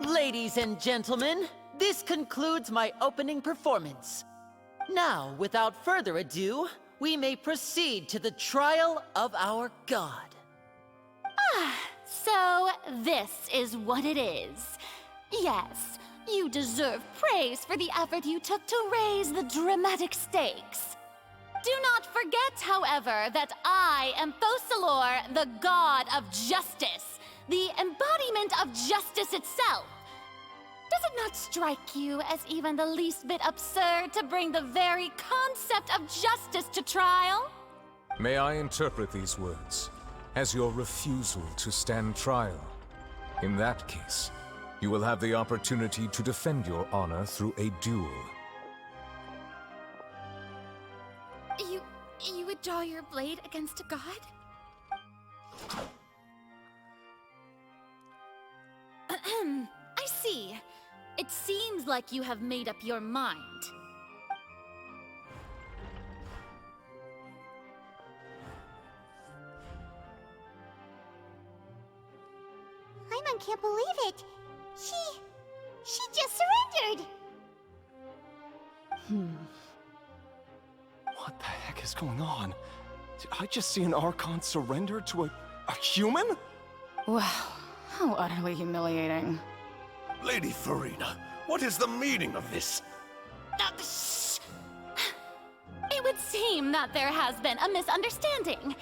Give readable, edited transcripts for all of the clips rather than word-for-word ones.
Ladies and gentlemen, this concludes my opening performance. Now, without further ado, we may proceed to the trial of our god. So this is what it is. Yes, you deserve praise for the effort you took to raise the dramatic stakes. Do not forget, however, that I am Focalor, the god of justice, the embodiment of justice itself. Does it not strike you as even the least bit absurd to bring the very concept of justice to trial? May I interpret these words as your refusal to stand trial? In that case, you will have the opportunity to defend your honor through a duel. You would draw your blade against a god? I see. It seems like you have made up your mind. Paimon can't believe it. She just surrendered. What the heck is going on? Did I just see an Archon surrender to a human? Wow, how utterly humiliating. Lady Furina, what is the meaning of this? Shh! It would seem that there has been a misunderstanding.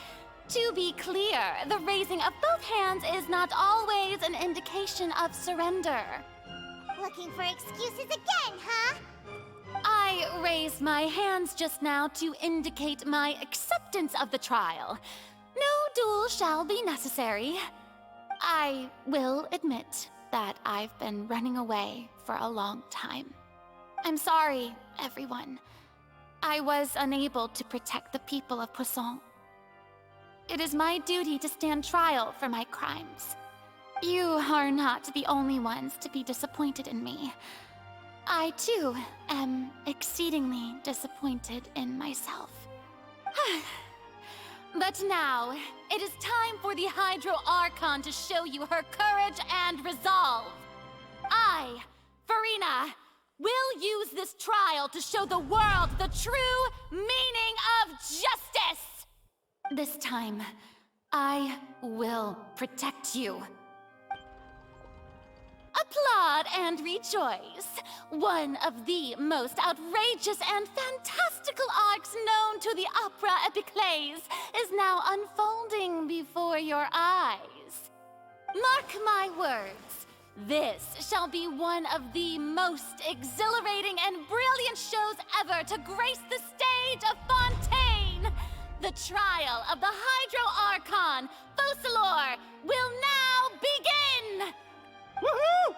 To be clear, the raising of both hands is not always an indication of surrender. Looking for excuses again, huh? I raised my hands just now to indicate my acceptance of the trial. No duel shall be necessary. I will admit that I've been running away for a long time. I'm sorry, everyone. I was unable to protect the people of Poisson. It is my duty to stand trial for my crimes. You are not the only ones to be disappointed in me. I, too, am exceedingly disappointed in myself. But now, it is time for the Hydro Archon to show you her courage and resolve. I, Furina, will use this trial to show the world the true meaning of justice! This time, I will protect you. Applaud and rejoice. One of the most outrageous and fantastical arcs known to the opera epiclese is now unfolding before your eyes. Mark my words, this shall be one of the most exhilarating and brilliant shows ever to grace the stage of Fontaine. The trial of the Hydro Archon, Focalor, will now begin! Woohoo!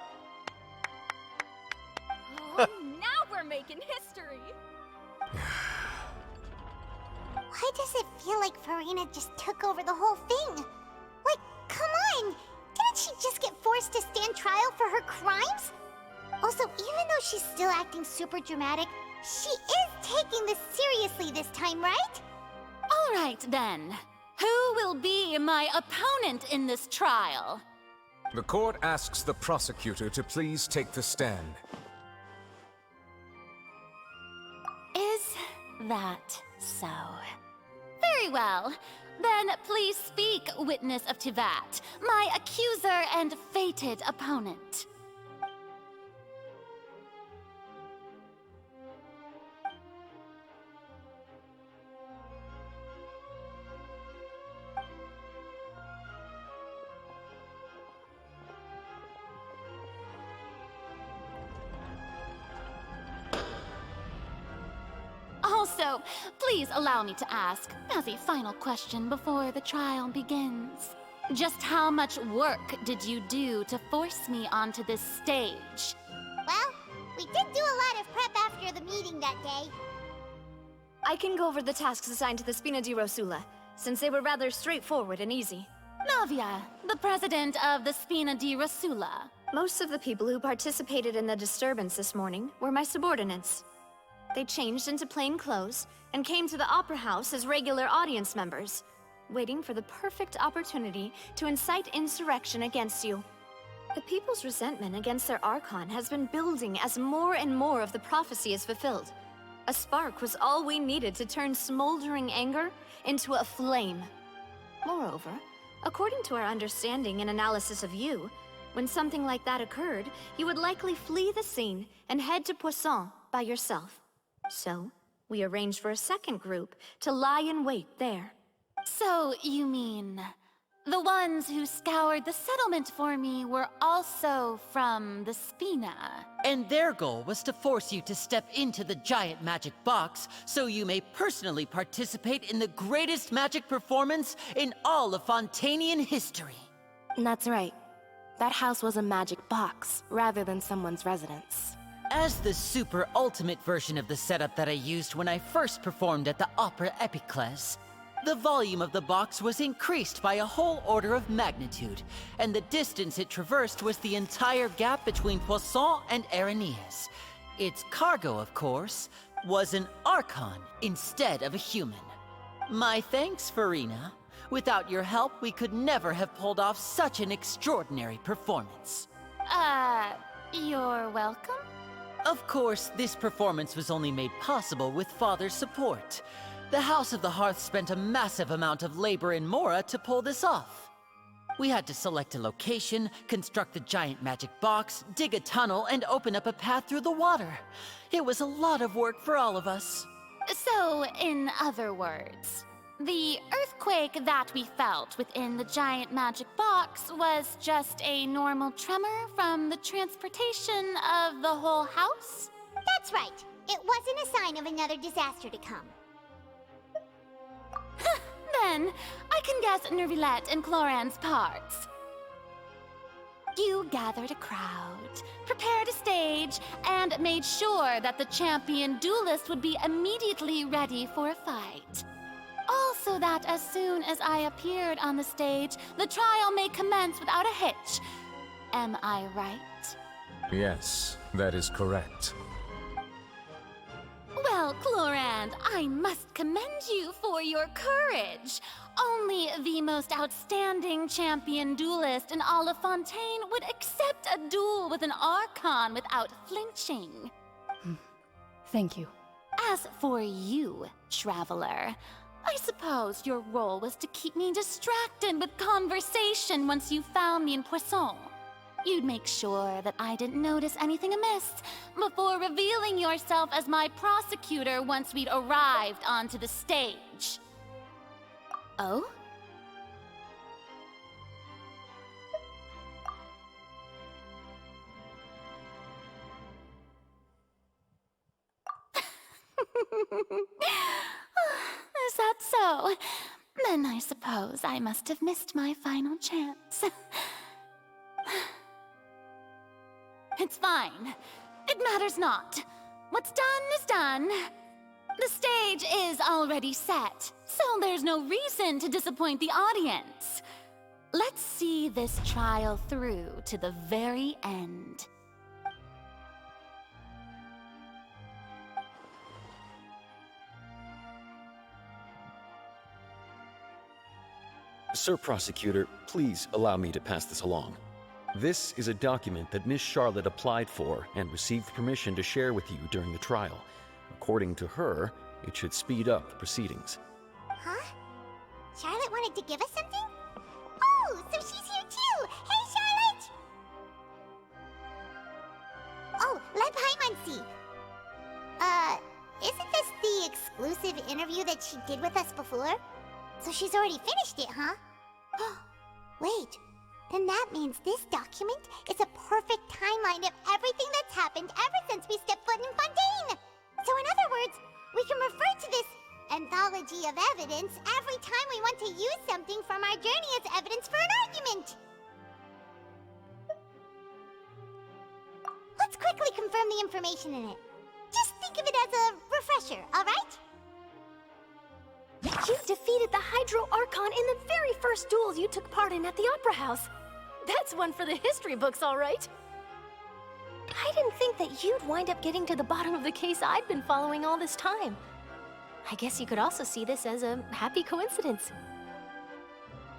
Oh, now we're making history! Why does it feel like Furina just took over the whole thing? Like, come on! Didn't she just get forced to stand trial for her crimes? Also, even though she's still acting super dramatic, she is taking this seriously this time, right? All right, then. Who will be my opponent in this trial? The court asks the prosecutor to please take the stand. Is that so? Very well. Then please speak, witness of Teyvat, my accuser and fated opponent. Also, please allow me to ask, as a final question before the trial begins, just how much work did you do to force me onto this stage? Well, we did do a lot of prep after the meeting that day. I can go over the tasks assigned to the Spina di Rosula, since they were rather straightforward and easy. Navia, the president of the Spina di Rosula. Most of the people who participated in the disturbance this morning were my subordinates. They changed into plain clothes and came to the Opera House as regular audience members, waiting for the perfect opportunity to incite insurrection against you. The people's resentment against their Archon has been building as more and more of the prophecy is fulfilled. A spark was all we needed to turn smoldering anger into a flame. Moreover, according to our understanding and analysis of you, when something like that occurred, you would likely flee the scene and head to Poisson by yourself. So, we arranged for a second group to lie in wait there. So, you mean... the ones who scoured the settlement for me were also from the Spina? And their goal was to force you to step into the giant magic box so you may personally participate in the greatest magic performance in all of Fontainian history. That's right. That house was a magic box, rather than someone's residence. As the super ultimate version of the setup that I used when I first performed at the Opera Epiclese, the volume of the box was increased by a whole order of magnitude, and the distance it traversed was the entire gap between Poisson and Araneas. Its cargo, of course, was an Archon instead of a human. My thanks, Furina. Without your help, we could never have pulled off such an extraordinary performance. You're welcome? Of course, this performance was only made possible with Father's support. The House of the Hearth spent a massive amount of labor in Mora to pull this off. We had to select a location, construct the giant magic box, dig a tunnel, and open up a path through the water. It was a lot of work for all of us. So, in other words, the earthquake that we felt within the giant magic box was just a normal tremor from the transportation of the whole house? That's right. It wasn't a sign of another disaster to come. Then, I can guess Nervilette and Cloran's parts. You gathered a crowd, prepared a stage, and made sure that the champion duelist would be immediately ready for a fight. Also that as soon as I appeared on the stage, the trial may commence without a hitch. Am I right? Yes, that is correct. Well, Clorand, I must commend you for your courage. Only the most outstanding champion duelist in all of Fontaine would accept a duel with an Archon without flinching. Thank you. As for you, Traveler, I suppose your role was to keep me distracted with conversation once you found me in Poisson. You'd make sure that I didn't notice anything amiss before revealing yourself as my prosecutor once we'd arrived onto the stage. Oh? Is that so? Then I suppose I must have missed my final chance. It's fine. It matters not. What's done is done. The stage is already set, so there's no reason to disappoint the audience. Let's see this trial through to the very end. Sir Prosecutor, please allow me to pass this along. This is a document that Miss Charlotte applied for and received permission to share with you during the trial. According to her, it should speed up the proceedings. Huh? Charlotte wanted to give us something? Oh, so she's here too! Hey, Charlotte! Oh, let Paimon see. Isn't this the exclusive interview that she did with us before? So she's already finished it, huh? Wait, then that means this document is a perfect timeline of everything that's happened ever since we stepped foot in Fontaine! So in other words, we can refer to this anthology of evidence every time we want to use something from our journey as evidence for an argument! Let's quickly confirm the information in it. Just think of it as a refresher, alright? You defeated the Hydro Archon in the very first duels you took part in at the Opera House. That's one for the history books, all right. I didn't think that you'd wind up getting to the bottom of the case I'd been following all this time. I guess you could also see this as a happy coincidence.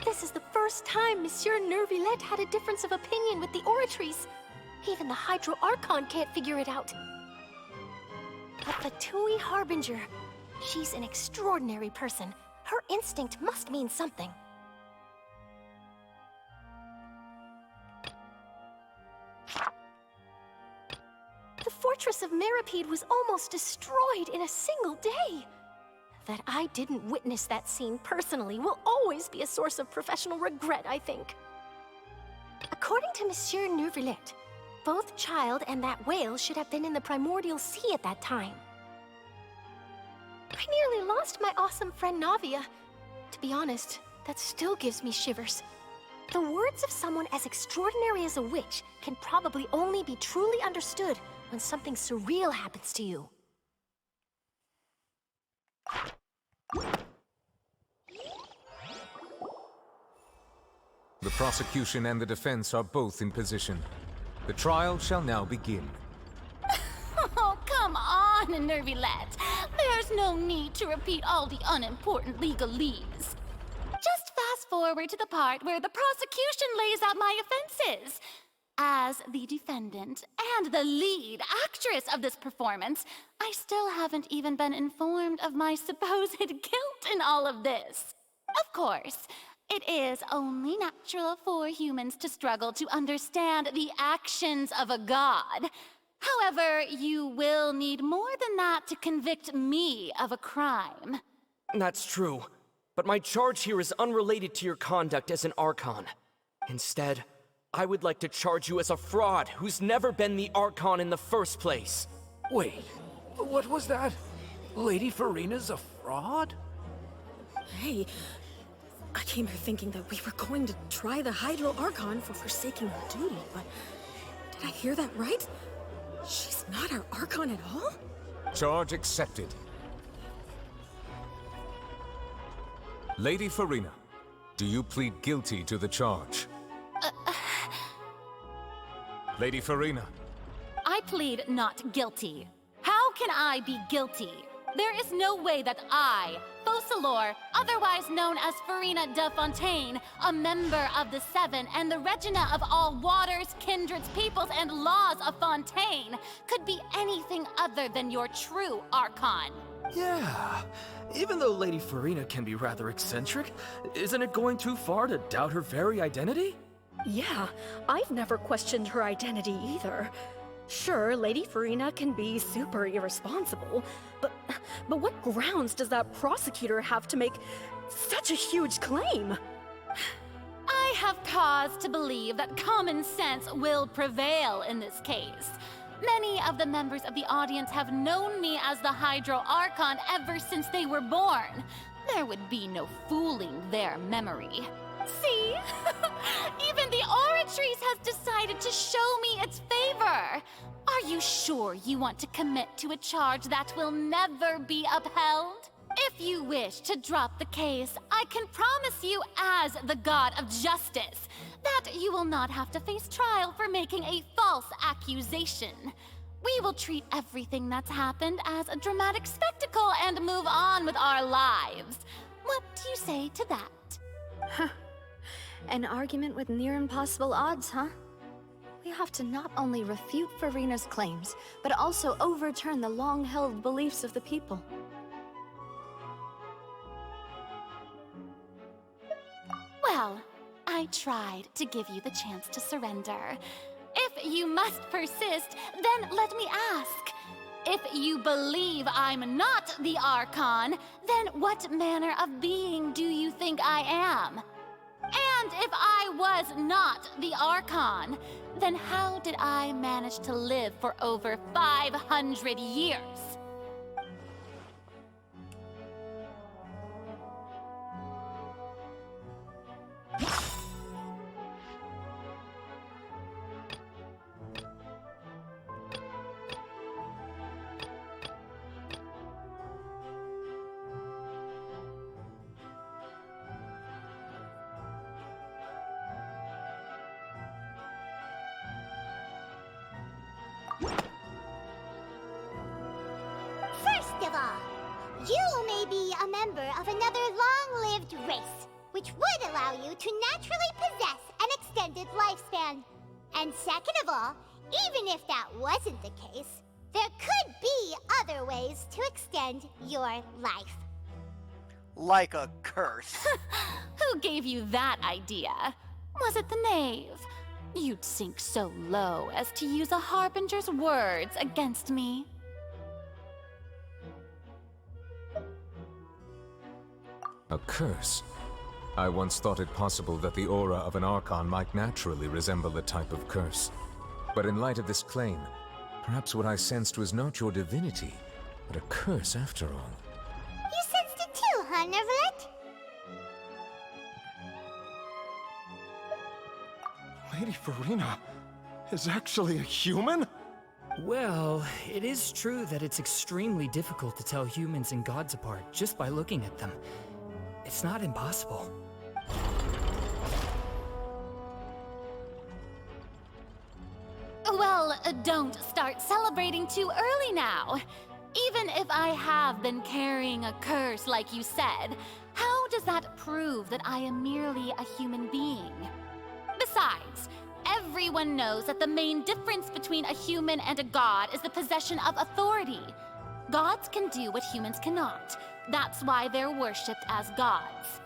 This is the first time Monsieur Nervillette had a difference of opinion with the Oratrice. Even the Hydro Archon can't figure it out. But the Tui Harbinger, she's an extraordinary person. Her instinct must mean something. The fortress of Meripede was almost destroyed in a single day. That I didn't witness that scene personally will always be a source of professional regret, I think. According to Monsieur Nervillette, both Child and that whale should have been in the Primordial Sea at that time. I nearly lost my awesome friend Navia. To be honest, that still gives me shivers. The words of someone as extraordinary as a witch can probably only be truly understood when something surreal happens to you. The prosecution and the defense are both in position. The trial shall now begin. Oh, come on, Nervillette. There's no need to repeat all the unimportant legalese. Just fast forward to the part where the prosecution lays out my offenses. As the defendant and the lead actress of this performance, I still haven't even been informed of my supposed guilt in all of this. Of course, it is only natural for humans to struggle to understand the actions of a god. However, you will need more than that to convict me of a crime. That's true, but my charge here is unrelated to your conduct as an Archon. Instead, I would like to charge you as a fraud who's never been the Archon in the first place. Wait, what was that? Lady Furina's a fraud? Hey, I came here thinking that we were going to try the Hydro Archon for forsaking her duty, but did I hear that right? She's not our Archon at all? Charge accepted. Lady Furina, do you plead guilty to the charge? Lady Furina. I plead not guilty. How can I be guilty? There is no way that I, Focalor, otherwise known as Furina de Fontaine, a member of the Seven and the Regina of all waters, kindreds, peoples, and laws of Fontaine, could be anything other than your true Archon. Yeah, even though Lady Furina can be rather eccentric, isn't it going too far to doubt her very identity? Yeah, I've never questioned her identity either. Sure, Lady Furina can be super irresponsible, but what grounds does that prosecutor have to make such a huge claim? I have cause to believe that common sense will prevail in this case. Many of the members of the audience have known me as the Hydro Archon ever since they were born. There would be no fooling their memory. See? Even the Oratrice has decided to show me its favor. Are you sure you want to commit to a charge that will never be upheld? If you wish to drop the case, I can promise you as the God of Justice that you will not have to face trial for making a false accusation. We will treat everything that's happened as a dramatic spectacle and move on with our lives. What do you say to that? Huh. An argument with near impossible odds, huh? We have to not only refute Furina's claims, but also overturn the long-held beliefs of the people. Well, I tried to give you the chance to surrender. If you must persist, then let me ask. If you believe I'm not the Archon, then what manner of being do you think I am? And if I was not the Archon, then how did I manage to live for over 500 years? First of all, you may be a member of another long-lived race. which would allow you to naturally possess an extended lifespan. And second of all, even if that wasn't the case, there could be other ways to extend your life. Like a curse. Who gave you that idea? Was it the knave? You'd sink so low as to use a harbinger's words against me. A curse? I once thought it possible that the aura of an Archon might naturally resemble a type of curse. But in light of this claim, perhaps what I sensed was not your divinity, but a curse after all. You sensed it too, huh, Neverlet? Lady Furina is actually a human? Well, it is true that it's extremely difficult to tell humans and gods apart just by looking at them. It's not impossible. Well, don't start celebrating too early now. Even if I have been carrying a curse like you said, how does that prove that I am merely a human being? Besides, everyone knows that the main difference between a human and a god is the possession of authority. Gods can do what humans cannot. That's why they're worshipped as gods.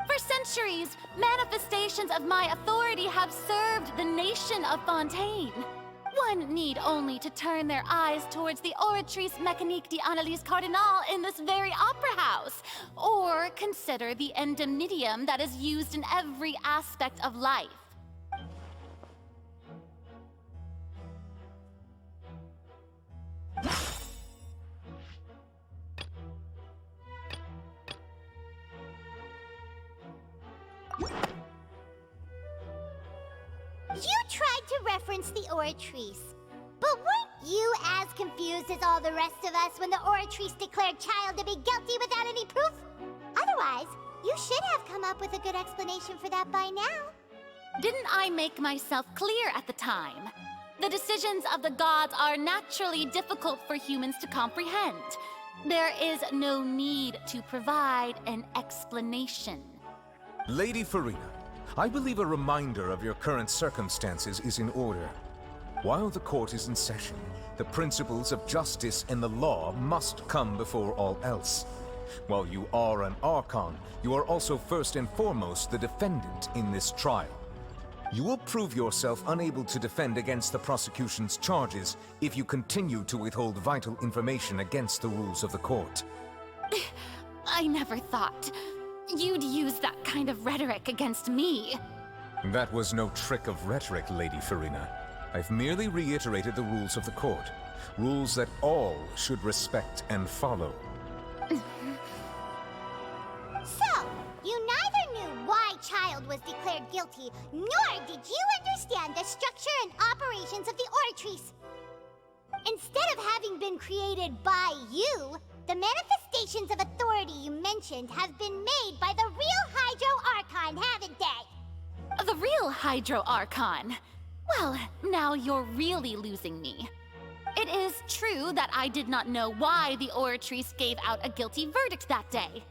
For centuries, manifestations of my authority have served the nation of Fontaine. One need only to turn their eyes towards the Oratrice Mécanique d'Analyse Cardinal in this very opera house, or consider the indemnitium that is used in every aspect of life. You tried to reference the Oratrice, but weren't you as confused as all the rest of us when the Oratrice declared Child to be guilty without any proof? Otherwise, you should have come up with a good explanation for that by now. Didn't I make myself clear at the time? The decisions of the gods are naturally difficult for humans to comprehend. There is no need to provide an explanation. Lady Furina, I believe a reminder of your current circumstances is in order. While the court is in session, the principles of justice and the law must come before all else. While you are an Archon, you are also first and foremost the defendant in this trial. You will prove yourself unable to defend against the prosecution's charges if you continue to withhold vital information against the rules of the court. I never thought you'd use that kind of rhetoric against me. That was no trick of rhetoric, Lady Furina. I've merely reiterated the rules of the court. Rules that all should respect and follow. So, you neither knew why Child was declared guilty, nor did you understand the structure and operations of the Oratrice. Instead of having been created by you, the manifestations of authority you mentioned have been made by the real Hydro Archon, haven't they? The real Hydro Archon? Well, now you're really losing me. It is true that I did not know why the Oratrice gave out a guilty verdict that day.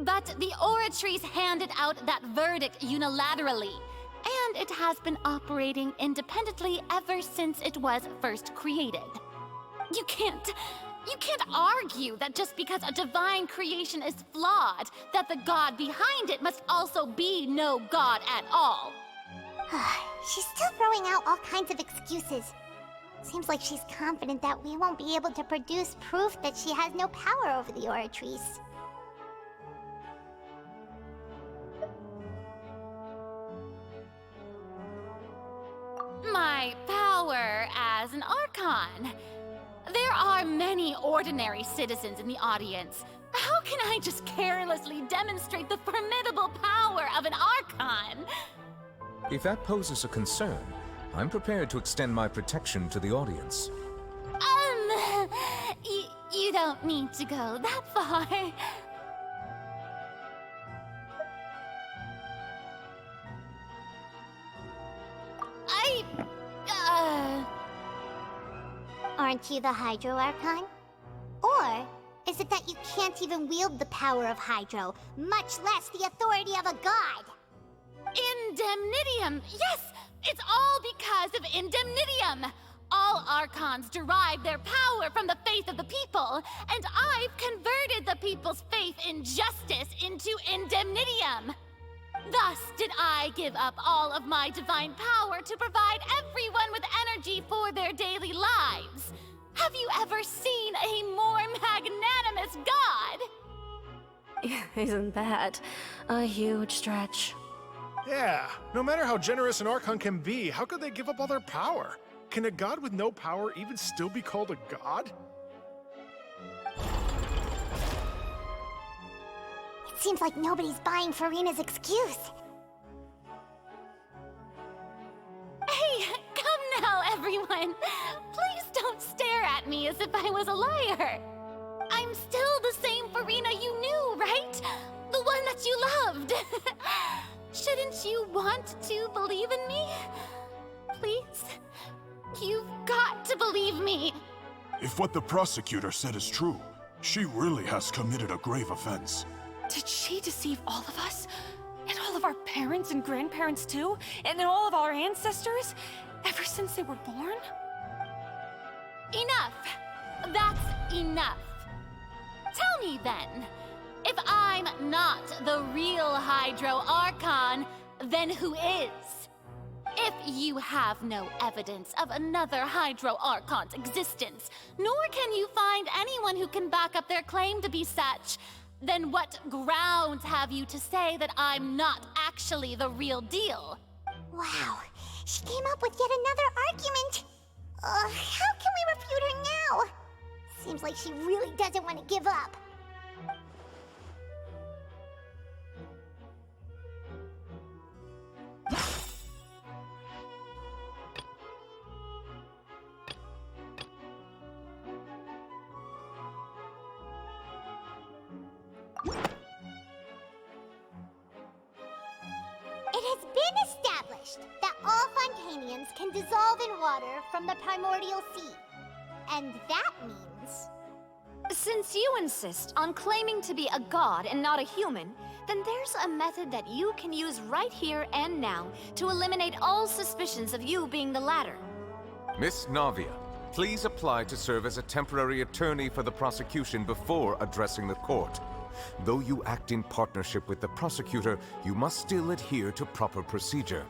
But the Oratrice handed out that verdict unilaterally, and it has been operating independently ever since it was first created. You can't argue that just because a divine creation is flawed, that the god behind it must also be no god at all. She's still throwing out all kinds of excuses. Seems like she's confident that we won't be able to produce proof that she has no power over the Oratrice. My power as an Archon. There are many ordinary citizens in the audience. How can I just carelessly demonstrate the formidable power of an Archon? If that poses a concern, I'm prepared to extend my protection to the audience. You don't need to go that far. Aren't you the Hydro Archon? Or is it that you can't even wield the power of Hydro, much less the authority of a god? Indemnitium! Yes! It's all because of Indemnitium! All Archons derive their power from the faith of the people, and I've converted the people's faith in justice into Indemnitium! Thus did I give up all of my divine power to provide everyone with energy for their daily lives. Have you ever seen a more magnanimous god? Isn't that a huge stretch? Yeah, no matter how generous an Archon can be, how could they give up all their power? Can a god with no power even still be called a god? It seems like nobody's buying Furina's excuse. Hey, come now, everyone! Please don't stare at me as if I was a liar! I'm still the same Furina you knew, right? The one that you loved! Shouldn't you want to believe in me? Please? You've got to believe me! If what the prosecutor said is true, she really has committed a grave offense. Did she deceive all of us? And all of our parents and grandparents too? And all of our ancestors? Ever since they were born? Enough! That's enough! Tell me then, if I'm not the real Hydro Archon, then who is? If you have no evidence of another Hydro Archon's existence, nor can you find anyone who can back up their claim to be such, then what grounds have you to say that I'm not actually the real deal? Wow, she came up with yet another argument. How can we refute her now? Seems like she really doesn't want to give up. It has been established that all Fontainians can dissolve in water from the primordial sea. And that means... Since you insist on claiming to be a god and not a human, then there's a method that you can use right here and now to eliminate all suspicions of you being the latter. Miss Navia, please apply to serve as a temporary attorney for the prosecution before addressing the court. Though you act in partnership with the prosecutor, you must still adhere to proper procedure.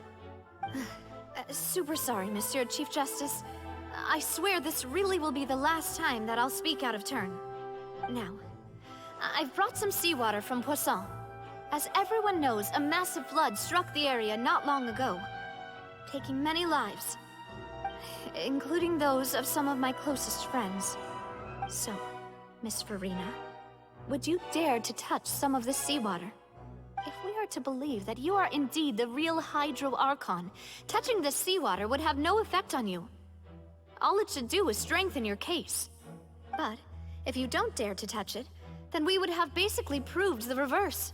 Super sorry, Monsieur Chief Justice. I swear this really will be the last time that I'll speak out of turn. Now, I've brought some seawater from Poisson. As everyone knows, a massive flood struck the area not long ago, taking many lives, including those of some of my closest friends. So, Miss Furina, would you dare to touch some of this seawater? If we are to believe that you are indeed the real Hydro Archon, touching this seawater would have no effect on you. All it should do is strengthen your case. But if you don't dare to touch it, then we would have basically proved the reverse.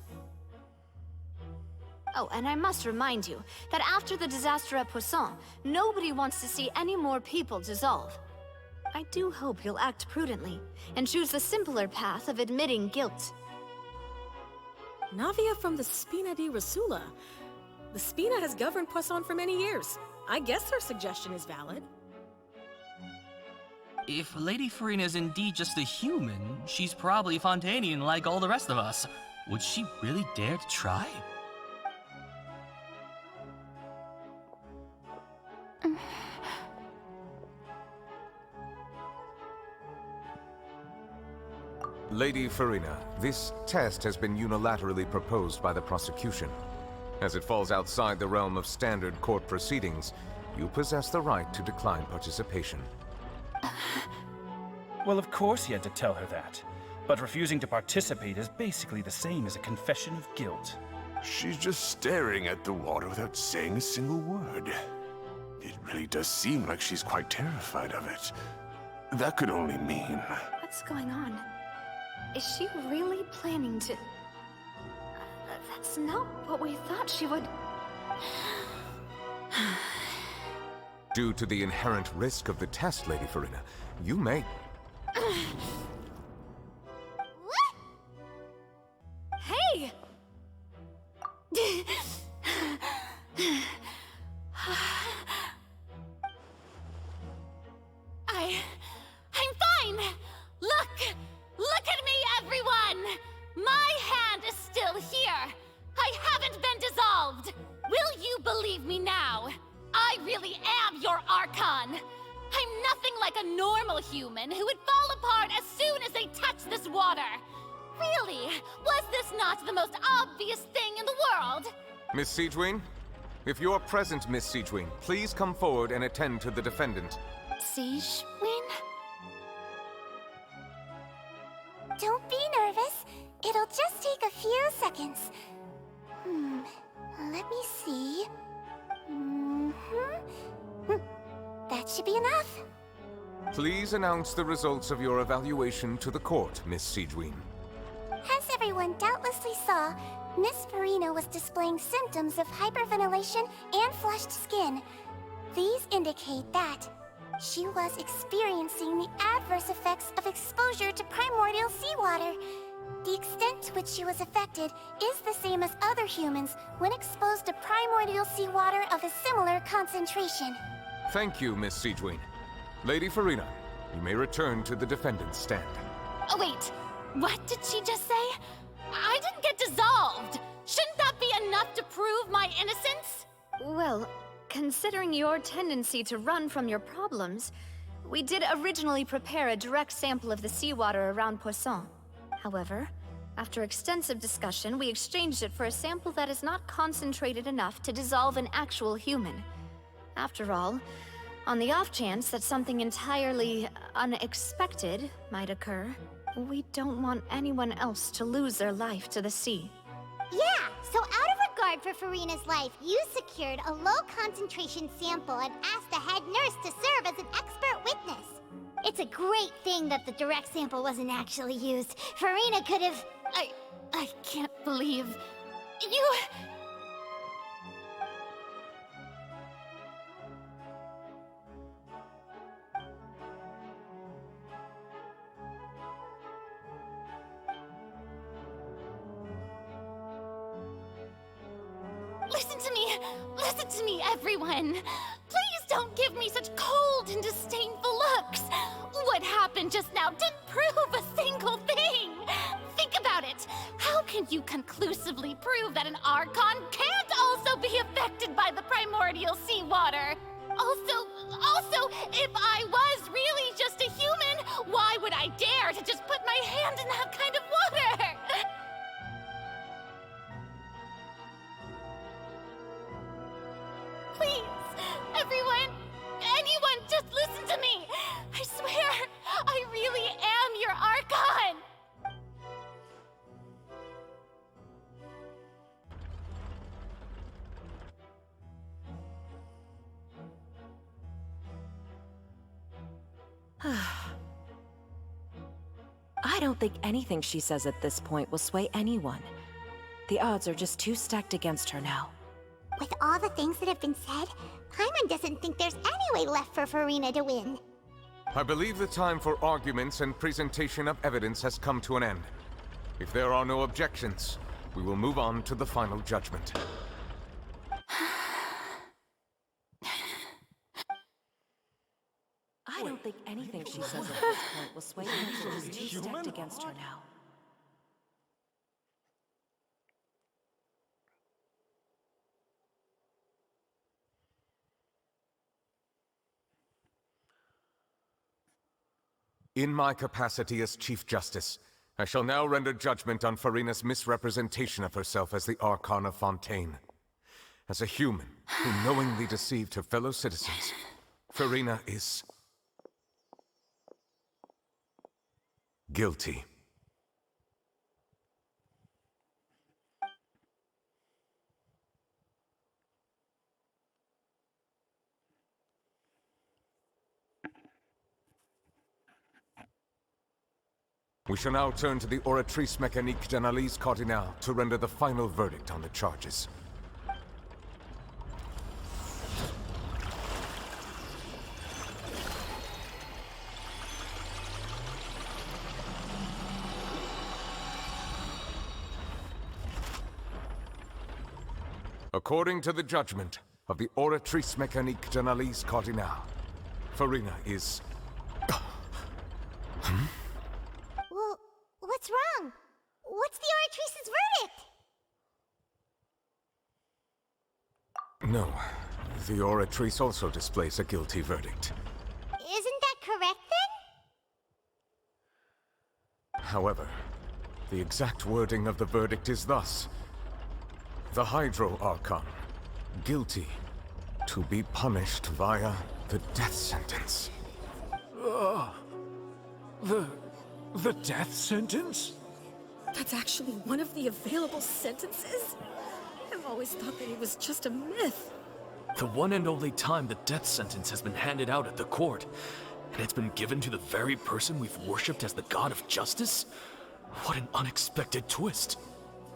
Oh, and I must remind you that after the disaster at Poisson, nobody wants to see any more people dissolve. I do hope you'll act prudently and choose the simpler path of admitting guilt. Navia from the Spina di Rasula. The Spina has governed Poisson for many years. I guess her suggestion is valid. If Lady Furina is indeed just a human, she's probably Fontainian like all the rest of us. Would she really dare to try? Lady Furina, this test has been unilaterally proposed by the prosecution. As it falls outside the realm of standard court proceedings, you possess the right to decline participation. Well, of course he had to tell her that. But refusing to participate is basically the same as a confession of guilt. She's just staring at the water without saying a single word. It really does seem like she's quite terrified of it. That could only mean... What's going on? Is she really planning to... That's not what we thought she would... Due to the inherent risk of the test, Lady Furina, you may... believe me now. I really am your Archon. I'm nothing like a normal human who would fall apart as soon as they touch this water. Really, was this not the most obvious thing in the world? Miss Siegewien? If you're present, Miss Siegewien, please come forward and attend to the defendant. Siegewien? Don't be nervous. It'll just take a few seconds. Let me see. That should be enough. Please announce the results of your evaluation to the court, Miss Siegewien. As everyone doubtlessly saw, Miss Furina was displaying symptoms of hyperventilation and flushed skin. These indicate that she was experiencing the adverse effects of exposure to primordial seawater. The extent to which she was affected is the same as other humans when exposed to primordial seawater of a similar concentration. Thank you, Miss Siegewien. Lady Furina, you may return to the defendant's stand. Oh, wait. What did she just say? I didn't get dissolved. Shouldn't that be enough to prove my innocence? Well, considering your tendency to run from your problems, we did originally prepare a direct sample of the seawater around Poisson. However, after extensive discussion, we exchanged it for a sample that is not concentrated enough to dissolve an actual human. After all, on the off chance that something entirely unexpected might occur, we don't want anyone else to lose their life to the sea. Yeah, so out of regard for Furina's life, you secured a low-concentration sample and asked the head nurse to serve as an expert witness. It's a great thing that the direct sample wasn't actually used. Furina could have... I can't believe... you... Listen to me, everyone. Please don't give me such cold and disdainful looks. What happened just now didn't prove a single thing. Think about it. How can you conclusively prove that an Archon can't also be affected by the primordial seawater? Also, if I was really just a human, why would I dare to just put my hand in that kind of water? Please, everyone, anyone, just listen to me. I swear, I really am your Archon. I don't think anything she says at this point will sway anyone. The odds are just too stacked against her now. With all the things that have been said, Paimon doesn't think there's any way left for Furina to win. I believe the time for arguments and presentation of evidence has come to an end. If there are no objections, we will move on to the final judgment. I don't think anything she says at this point will sway anyone. She's too stacked against her now. In my capacity as Chief Justice, I shall now render judgment on Furina's misrepresentation of herself as the Archon of Fontaine. As a human who knowingly deceived her fellow citizens, Furina is... guilty. We shall now turn to the Oratrice Mécanique d'Analyse Cardinale to render the final verdict on the charges. According to the judgment of the Oratrice Mécanique d'Analyse Cardinale, Furina is... Well, what's wrong? What's the Oratrice's verdict? No. The Oratrice also displays a guilty verdict. Isn't that correct then? However, the exact wording of the verdict is thus. The Hydro Archon, guilty, to be punished via the death sentence. The death sentence? That's actually one of the available sentences? I've always thought that it was just a myth. The one and only time the death sentence has been handed out at the court, and it's been given to the very person we've worshipped as the god of justice? What an unexpected twist.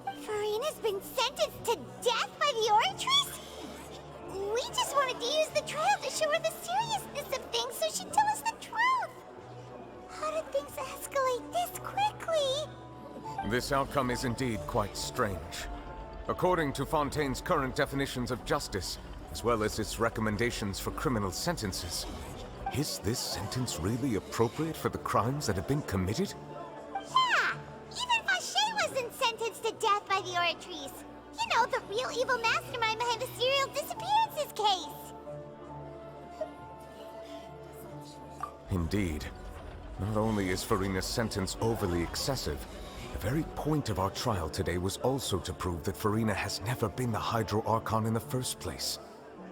Furina's been sentenced to death by the Oratrice? We just wanted to use the trial to show her the seriousness of things so she'd tell us the truth. How did things escalate this quickly? This outcome is indeed quite strange. According to Fontaine's current definitions of justice, as well as its recommendations for criminal sentences, is this sentence really appropriate for the crimes that have been committed? Yeah! Even Vache wasn't sentenced to death by the Oratrice. You know, the real evil mastermind behind the serial disappearances case. Indeed. Not only is Furina's sentence overly excessive, the very point of our trial today was also to prove that Furina has never been the Hydro Archon in the first place.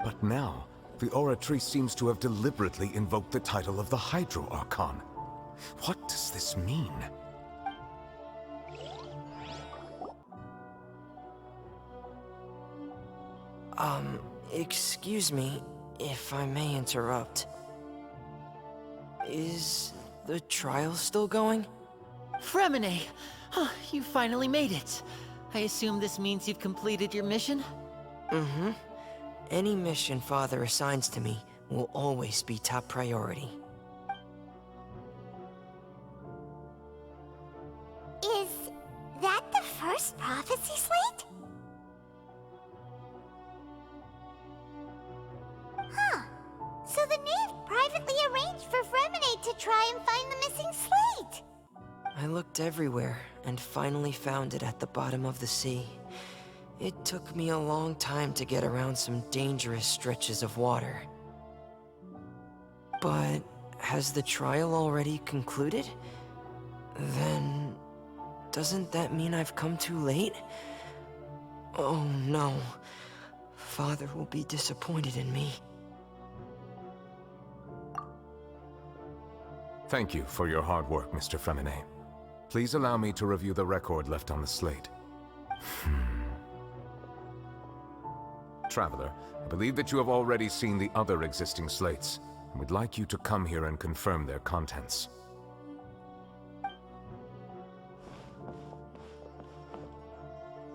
But now, the Oratrice seems to have deliberately invoked the title of the Hydro Archon. What does this mean? Excuse me, if I may interrupt. Is the trial still going? Fremine! You finally made it. I assume this means you've completed your mission? Mm-hmm. Any mission Father assigns to me will always be top priority. Is that the first prophecy slate? Huh. So the knave privately arranged for Fremine to try and find the missing slate. I looked everywhere and finally found it at the bottom of the sea. It took me a long time to get around some dangerous stretches of water. But has the trial already concluded? Then doesn't that mean I've come too late? Oh no. Father will be disappointed in me. Thank you for your hard work, Mr. Fremine. Please allow me to review the record left on the slate. Traveler, I believe that you have already seen the other existing slates, and would like you to come here and confirm their contents.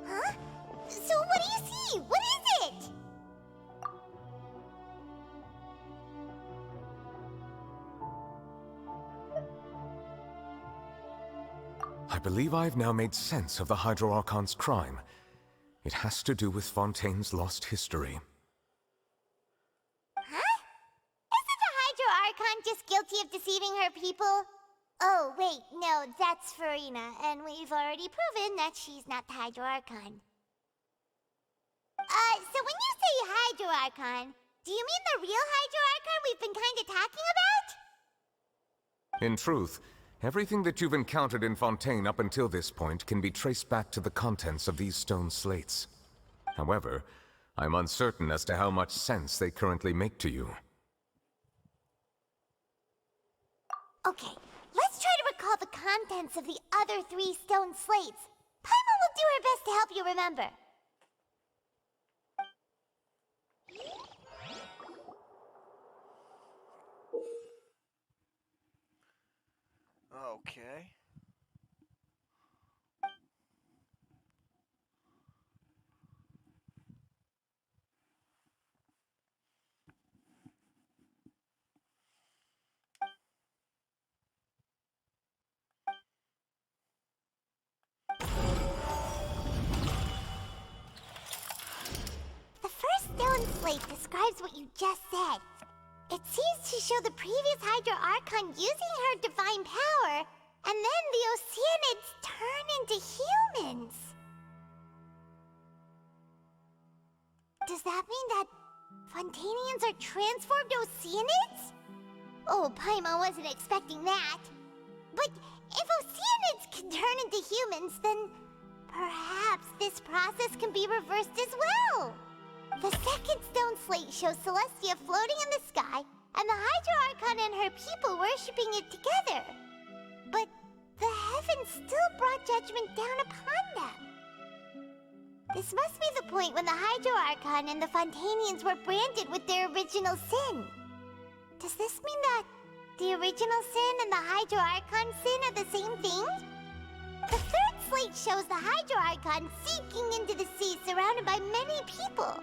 Huh? So what do you see? What is it? I believe I've now made sense of the Hydro Archon's crime. It has to do with Fontaine's lost history. Huh? Isn't the Hydro Archon just guilty of deceiving her people? Oh, wait, no, that's Furina, and we've already proven that she's not the Hydro Archon. So when you say Hydro Archon, do you mean the real Hydro Archon we've been kinda talking about? In truth, everything that you've encountered in Fontaine up until this point can be traced back to the contents of these stone slates. However, I'm uncertain as to how much sense they currently make to you. Okay, let's try to recall the contents of the other 3 stone slates. Paimon will do her best to help you remember. Okay. The first stone slate describes what you just said. It seems to show the previous Hydro Archon using her divine power, and then the Oceanids turn into humans. Does that mean that Fontainians are transformed Oceanids? Oh, Paimon wasn't expecting that. But if Oceanids can turn into humans, then perhaps this process can be reversed as well. The second stone slate shows Celestia floating in the sky, and the Hydro Archon and her people worshipping it together. But the heavens still brought judgment down upon them. This must be the point when the Hydro Archon and the Fontainians were branded with their original sin. Does this mean that the original sin and the Hydro Archon sin are the same thing? The third slate shows the Hydro Archon sinking into the sea surrounded by many people.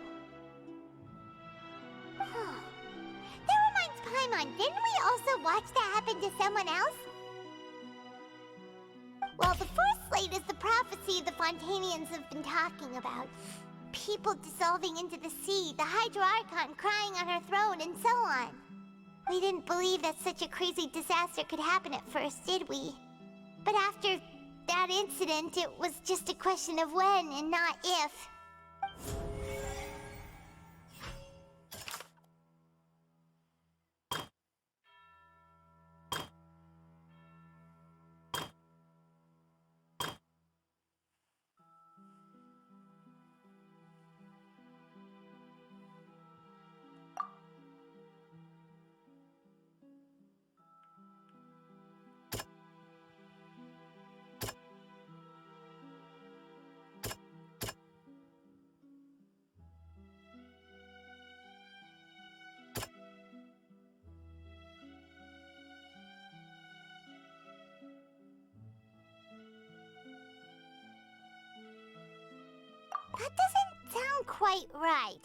That reminds Paimon, didn't we also watch that happen to someone else? Well, the fourth slate is the prophecy the Fontainians have been talking about. People dissolving into the sea, the Hydro Archon crying on her throne, and so on. We didn't believe that such a crazy disaster could happen at first, did we? But after that incident, it was just a question of when and not if. That doesn't sound quite right.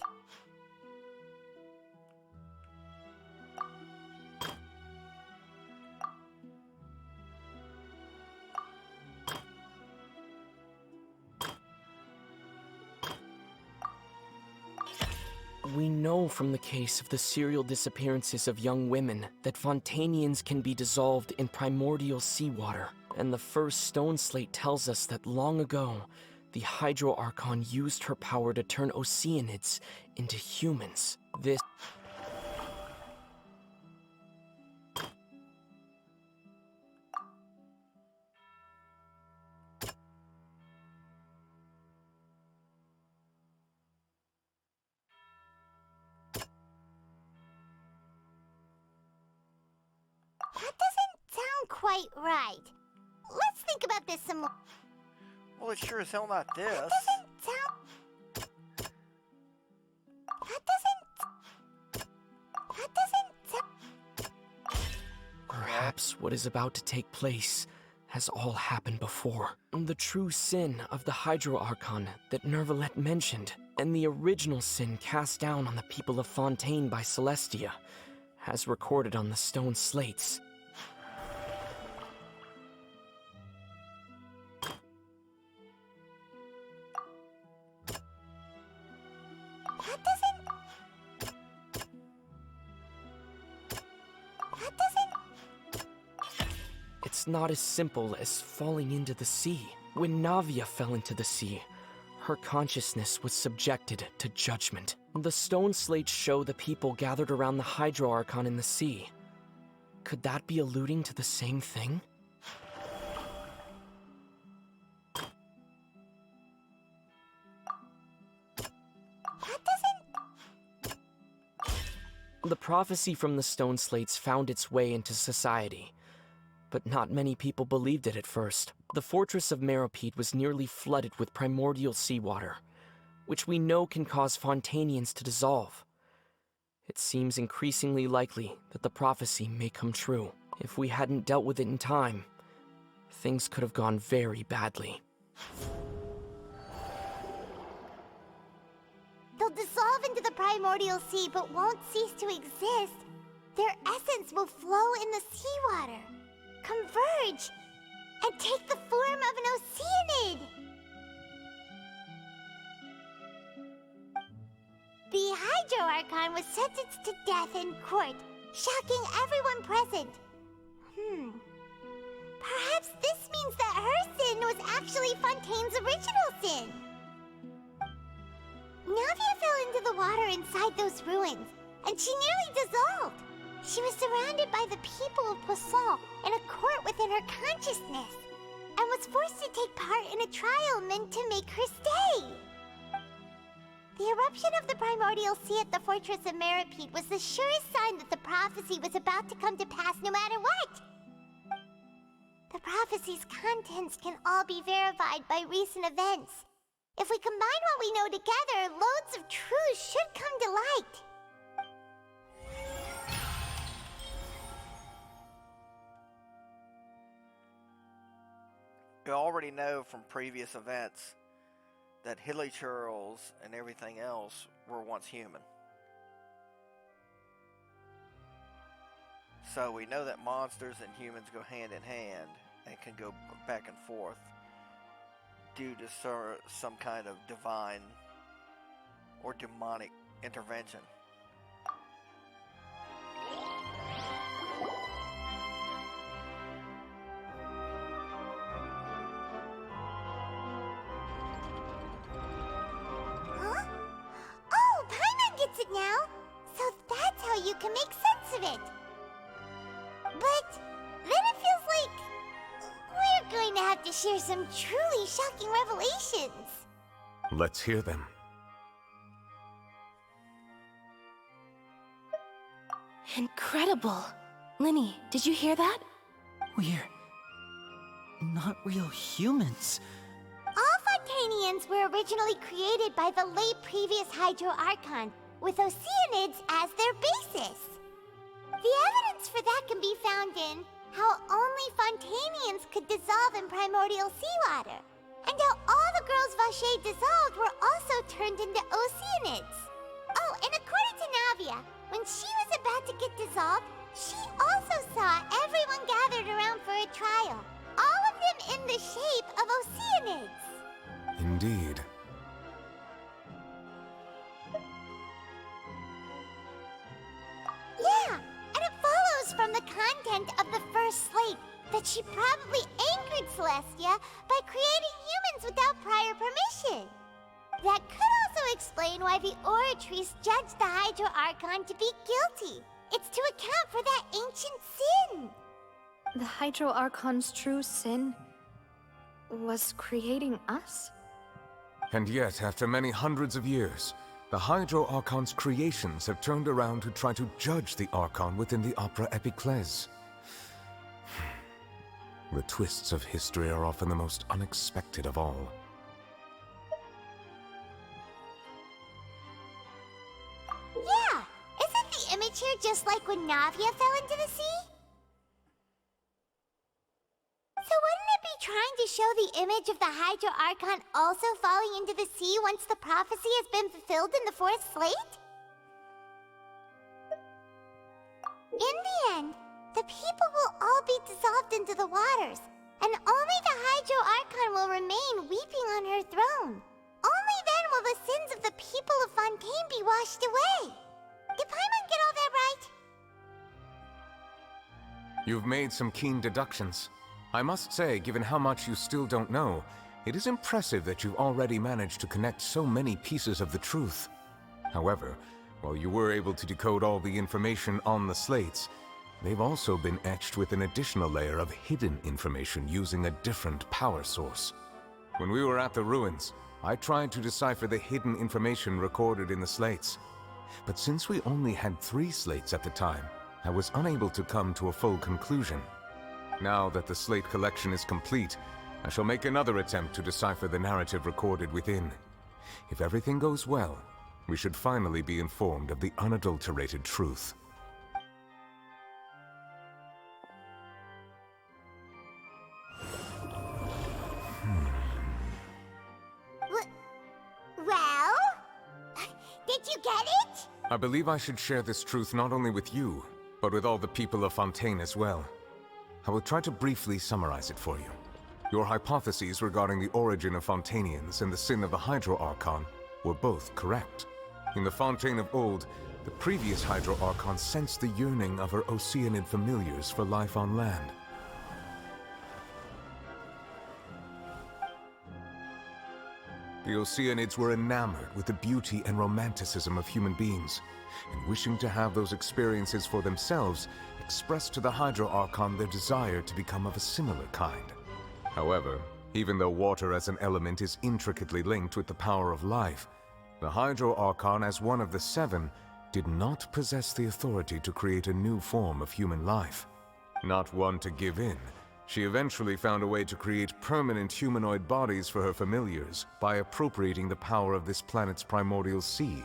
We know from the case of the serial disappearances of young women that Fontainians can be dissolved in primordial seawater, and the first stone slate tells us that long ago, the Hydro Archon used her power to turn Oceanids into humans. This... That doesn't sound quite right. Let's think about this some more. Well, it's sure as hell not this. That doesn't sound... That doesn't sound... Perhaps what is about to take place has all happened before. The true sin of the Hydro Archon that Nervalette mentioned, and the original sin cast down on the people of Fontaine by Celestia, as recorded on the stone slates. It's not as simple as falling into the sea. When Navia fell into the sea, her consciousness was subjected to judgment. The stone slates show the people gathered around the Hydro Archon in the sea. Could that be alluding to the same thing? The prophecy from the stone slates found its way into society, but not many people believed it at first. The fortress of Meropide was nearly flooded with primordial seawater, which we know can cause Fontainians to dissolve. It seems increasingly likely that the prophecy may come true. If we hadn't dealt with it in time, things could have gone very badly. They'll dissolve into the primordial sea but won't cease to exist. Their essence will flow in the seawater, converge, and take the form of an Oceanid. The Hydro Archon was sentenced to death in court, shocking everyone present. Perhaps this means that her sin was actually Fontaine's original sin. Navia fell into the water inside those ruins, and she nearly dissolved. She was surrounded by the people of Poisson in a court within her consciousness, and was forced to take part in a trial meant to make her stay. The eruption of the primordial sea at the fortress of Meripede was the surest sign that the prophecy was about to come to pass no matter what. The prophecy's contents can all be verified by recent events. If we combine what we know together, loads of truths should come to light. We already know from previous events that hilichurls and everything else were once human. So we know that monsters and humans go hand in hand and can go back and forth due to some kind of divine or demonic intervention. Huh? Oh, Paimon gets it now! So that's how you can make sense of it! But then it feels like we're going to have to share some truly shocking revelations. Let's hear them. Incredible. Linny, did you hear that? We're not real humans. All Fontainians were originally created by the late previous Hydro Archon, with Oceanids as their basis. The evidence for that can be found in how only Fontainians could dissolve in primordial seawater, and how all the girls Vacher dissolved were also turned into Oceanids. Oh, and according to Navia, when she was about to get dissolved, she also saw everyone gathered around for a trial, all of them in the shape of Oceanids. Indeed. Yeah, and it follows from the content of the first slate that she probably angered Celestia by creating humans without prior permission. That could also explain why the Oratrice judged the Hydro Archon to be guilty. It's to account for that ancient sin. The Hydro Archon's true sin was creating us? And yet, after many hundreds of years, the Hydro Archon's creations have turned around to try to judge the Archon within the Opera Epiclese. The twists of history are often the most unexpected of all. Yeah, isn't the image here just like when Navia fell into the sea? So wouldn't it be trying to show the image of the Hydro Archon also falling into the sea once the prophecy has been fulfilled in the fourth slate? In the end, the people will all be dissolved into the waters, and only the Hydro Archon will remain weeping on her throne. Only then will the sins of the people of Fontaine be washed away. Did Paimon get all that right? You've made some keen deductions. I must say, given how much you still don't know, it is impressive that you've already managed to connect so many pieces of the truth. However, while you were able to decode all the information on the slates, they've also been etched with an additional layer of hidden information using a different power source. When we were at the ruins, I tried to decipher the hidden information recorded in the slates. But since we only had 3 slates at the time, I was unable to come to a full conclusion. Now that the slate collection is complete, I shall make another attempt to decipher the narrative recorded within. If everything goes well, we should finally be informed of the unadulterated truth. Well? Did you get it? I believe I should share this truth not only with you, but with all the people of Fontaine as well. I will try to briefly summarize it for you. Your hypotheses regarding the origin of Fontainians and the sin of the Hydro Archon were both correct. In the Fontaine of old, the previous Hydro Archon sensed the yearning of her Oceanid familiars for life on land. The Oceanids were enamored with the beauty and romanticism of human beings, and wishing to have those experiences for themselves, expressed to the Hydro Archon their desire to become of a similar kind. However, even though water as an element is intricately linked with the power of life, the Hydro Archon, as one of the seven, did not possess the authority to create a new form of human life. Not one to give in, she eventually found a way to create permanent humanoid bodies for her familiars by appropriating the power of this planet's primordial sea.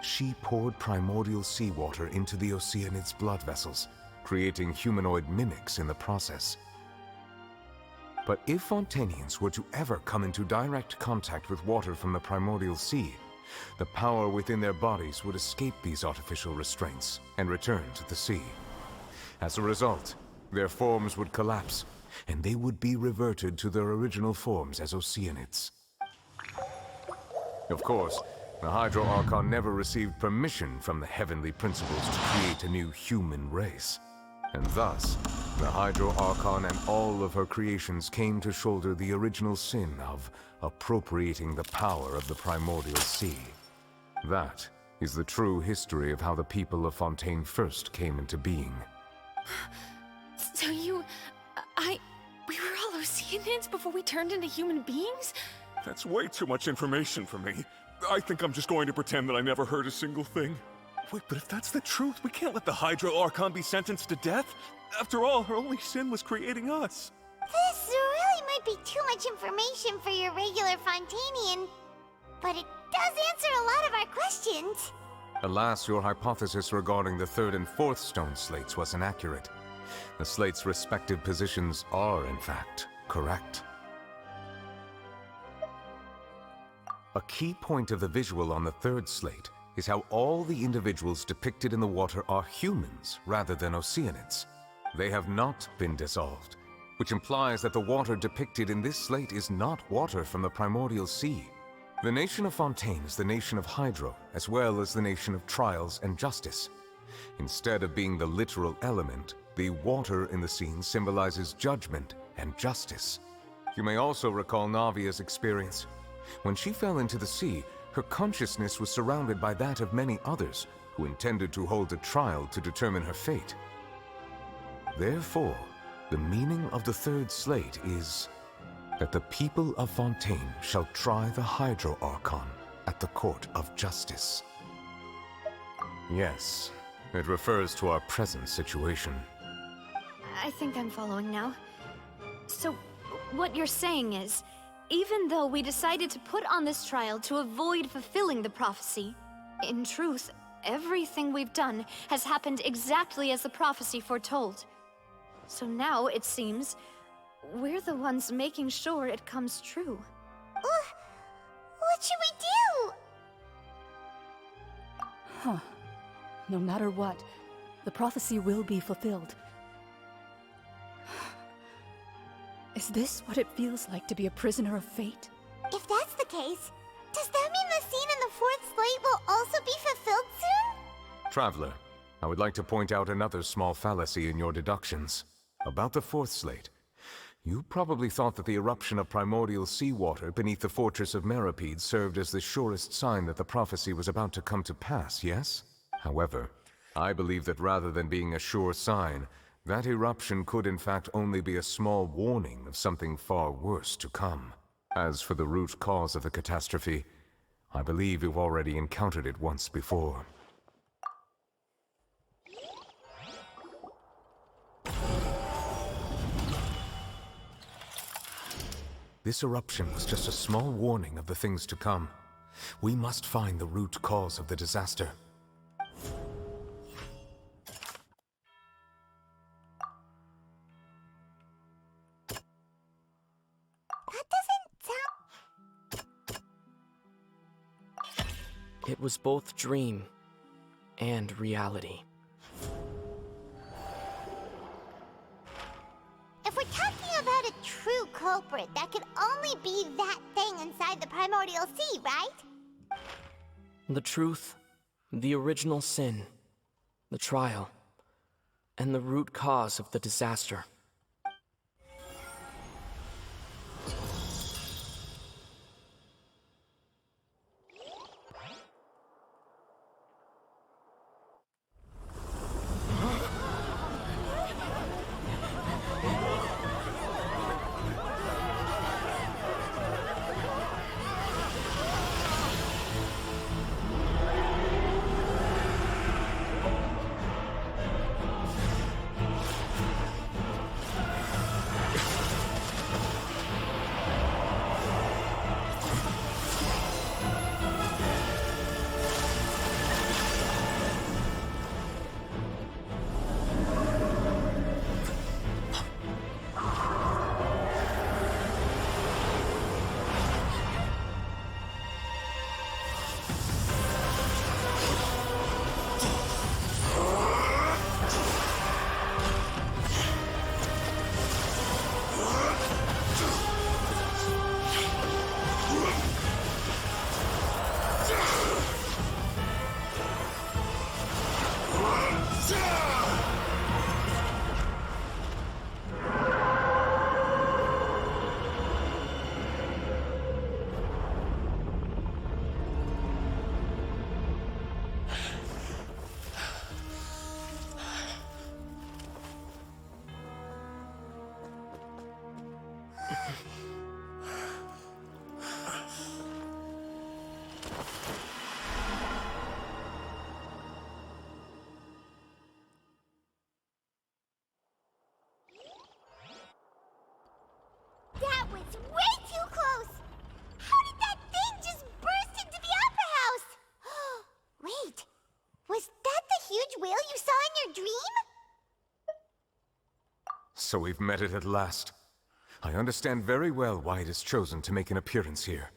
She poured primordial seawater into the Oceanids' blood vessels, creating humanoid mimics in the process. But if Fontainians were to ever come into direct contact with water from the primordial sea, the power within their bodies would escape these artificial restraints and return to the sea. As a result, their forms would collapse, and they would be reverted to their original forms as Oceanids. Of course, the Hydro Archon never received permission from the heavenly principles to create a new human race. And thus, the Hydro Archon and all of her creations came to shoulder the original sin of appropriating the power of the primordial sea. That is the true history of how the people of Fontaine first came into being. So we were all Oceanids before we turned into human beings? That's way too much information for me. I think I'm just going to pretend that I never heard a single thing. Wait, but if that's the truth, we can't let the Hydro Archon be sentenced to death. After all, her only sin was creating us. This really might be too much information for your regular Fontainian, but it does answer a lot of our questions. Alas, your hypothesis regarding the third and fourth stone slates was inaccurate. The slates' respective positions are, in fact, correct. A key point of the visual on the third slate is how all the individuals depicted in the water are humans rather than Oceanids. They have not been dissolved, which implies that the water depicted in this slate is not water from the primordial sea. The nation of Fontaine is the nation of Hydro, as well as the nation of trials and justice. Instead of being the literal element, the water in the scene symbolizes judgment and justice. You may also recall Navia's experience. When she fell into the sea, her consciousness was surrounded by that of many others who intended to hold a trial to determine her fate. Therefore, the meaning of the third slate is that the people of Fontaine shall try the Hydro Archon at the court of justice. Yes, it refers to our present situation. I think I'm following now. So, what you're saying is, even though we decided to put on this trial to avoid fulfilling the prophecy, in truth, everything we've done has happened exactly as the prophecy foretold. So now, it seems, we're the ones making sure it comes true. What should we do? Huh. No matter what, the prophecy will be fulfilled. Is this what it feels like to be a prisoner of fate? If that's the case, does that mean the scene in the fourth slate will also be fulfilled soon? Traveler, I would like to point out another small fallacy in your deductions. About the fourth slate, you probably thought that the eruption of primordial seawater beneath the fortress of Meripede served as the surest sign that the prophecy was about to come to pass, yes? However, I believe that rather than being a sure sign, that eruption could in fact only be a small warning of something far worse to come. As for the root cause of the catastrophe, I believe you've already encountered it once before. This eruption was just a small warning of the things to come. We must find the root cause of the disaster. It was both dream and reality. If we're talking about a true culprit, that could only be that thing inside the primordial sea, right? The truth, the original sin, the trial, and the root cause of the disaster. — huge whale you saw in your dream? So we've met it at last. I understand very well why it has chosen to make an appearance here.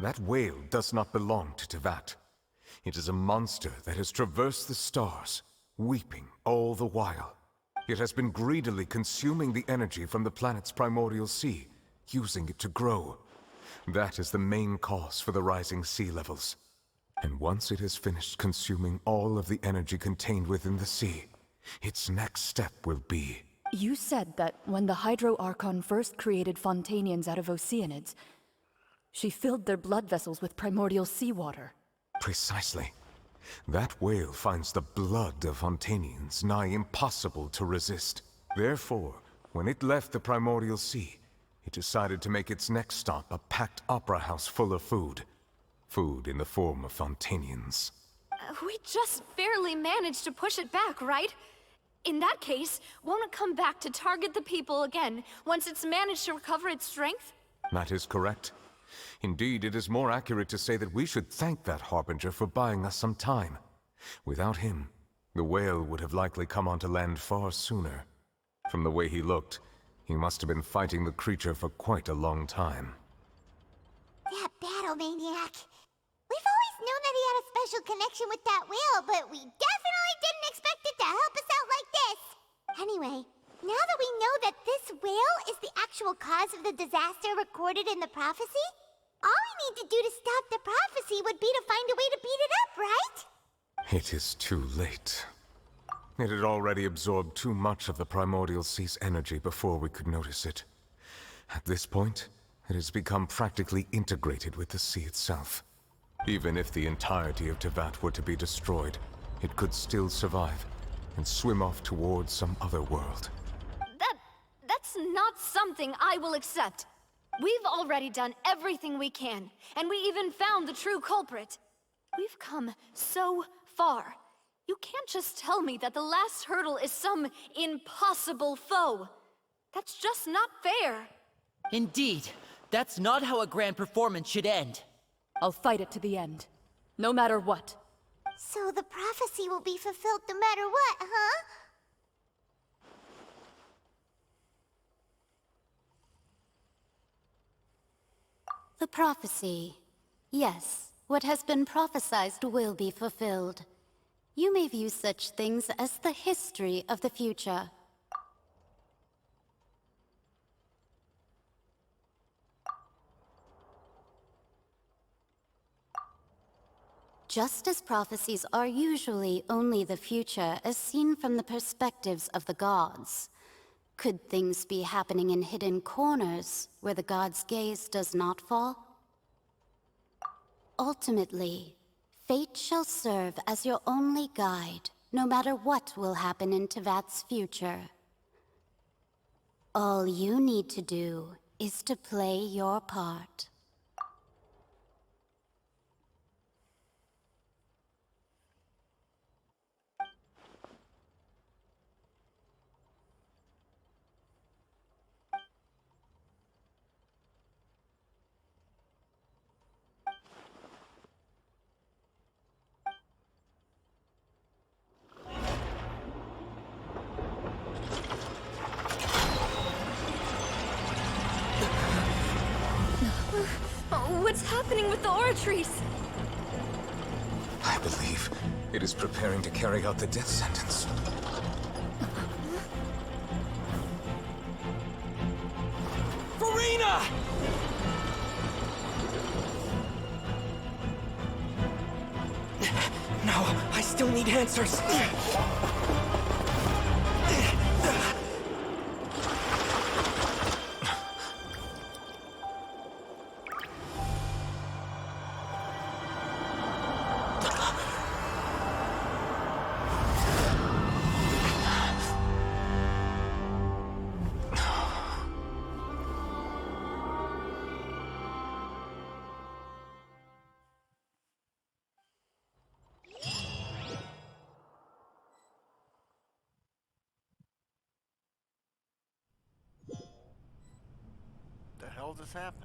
That whale does not belong to Teyvat. It is a monster that has traversed the stars, weeping all the while. It has been greedily consuming the energy from the planet's primordial sea, using it to grow. That is the main cause for the rising sea levels. And once it has finished consuming all of the energy contained within the sea, its next step will be... You said that when the Hydro Archon first created Fontainians out of Oceanids, she filled their blood vessels with primordial seawater. Precisely. That whale finds the blood of Fontainians nigh impossible to resist. Therefore, when it left the primordial sea, it decided to make its next stop a packed opera house full of food. Food in the form of Fontainians. We just barely managed to push it back, right? In that case, won't it come back to target the people again once it's managed to recover its strength? That is correct. Indeed, it is more accurate to say that we should thank that Harbinger for buying us some time. Without him, the whale would have likely come onto land far sooner. From the way he looked, he must have been fighting the creature for quite a long time. That battle maniac. We've always known that he had a special connection with that whale, but we definitely didn't expect it to help us out like this. Anyway, now that we know that this whale is the actual cause of the disaster recorded in the prophecy, all we need to do to stop the prophecy would be to find a way to beat it up, right? It is too late. It had already absorbed too much of the primordial sea's energy before we could notice it. At this point, it has become practically integrated with the sea itself. Even if the entirety of Teyvat were to be destroyed, it could still survive and swim off towards some other world. That's not something I will accept. We've already done everything we can, and we even found the true culprit. We've come so far. You can't just tell me that the last hurdle is some impossible foe. That's just not fair. Indeed, that's not how a grand performance should end. I'll fight it to the end, no matter what. So the prophecy will be fulfilled no matter what, huh? The prophecy. Yes, what has been prophesied will be fulfilled. You may view such things as the history of the future. Just as prophecies are usually only the future as seen from the perspectives of the gods, could things be happening in hidden corners where the gods' gaze does not fall? Ultimately, fate shall serve as your only guide, no matter what will happen in Teyvat's future. All you need to do is to play your part. What's happening with the oratories? I believe it is preparing to carry out the death sentence. Furina! No, I still need answers. The hell just happened?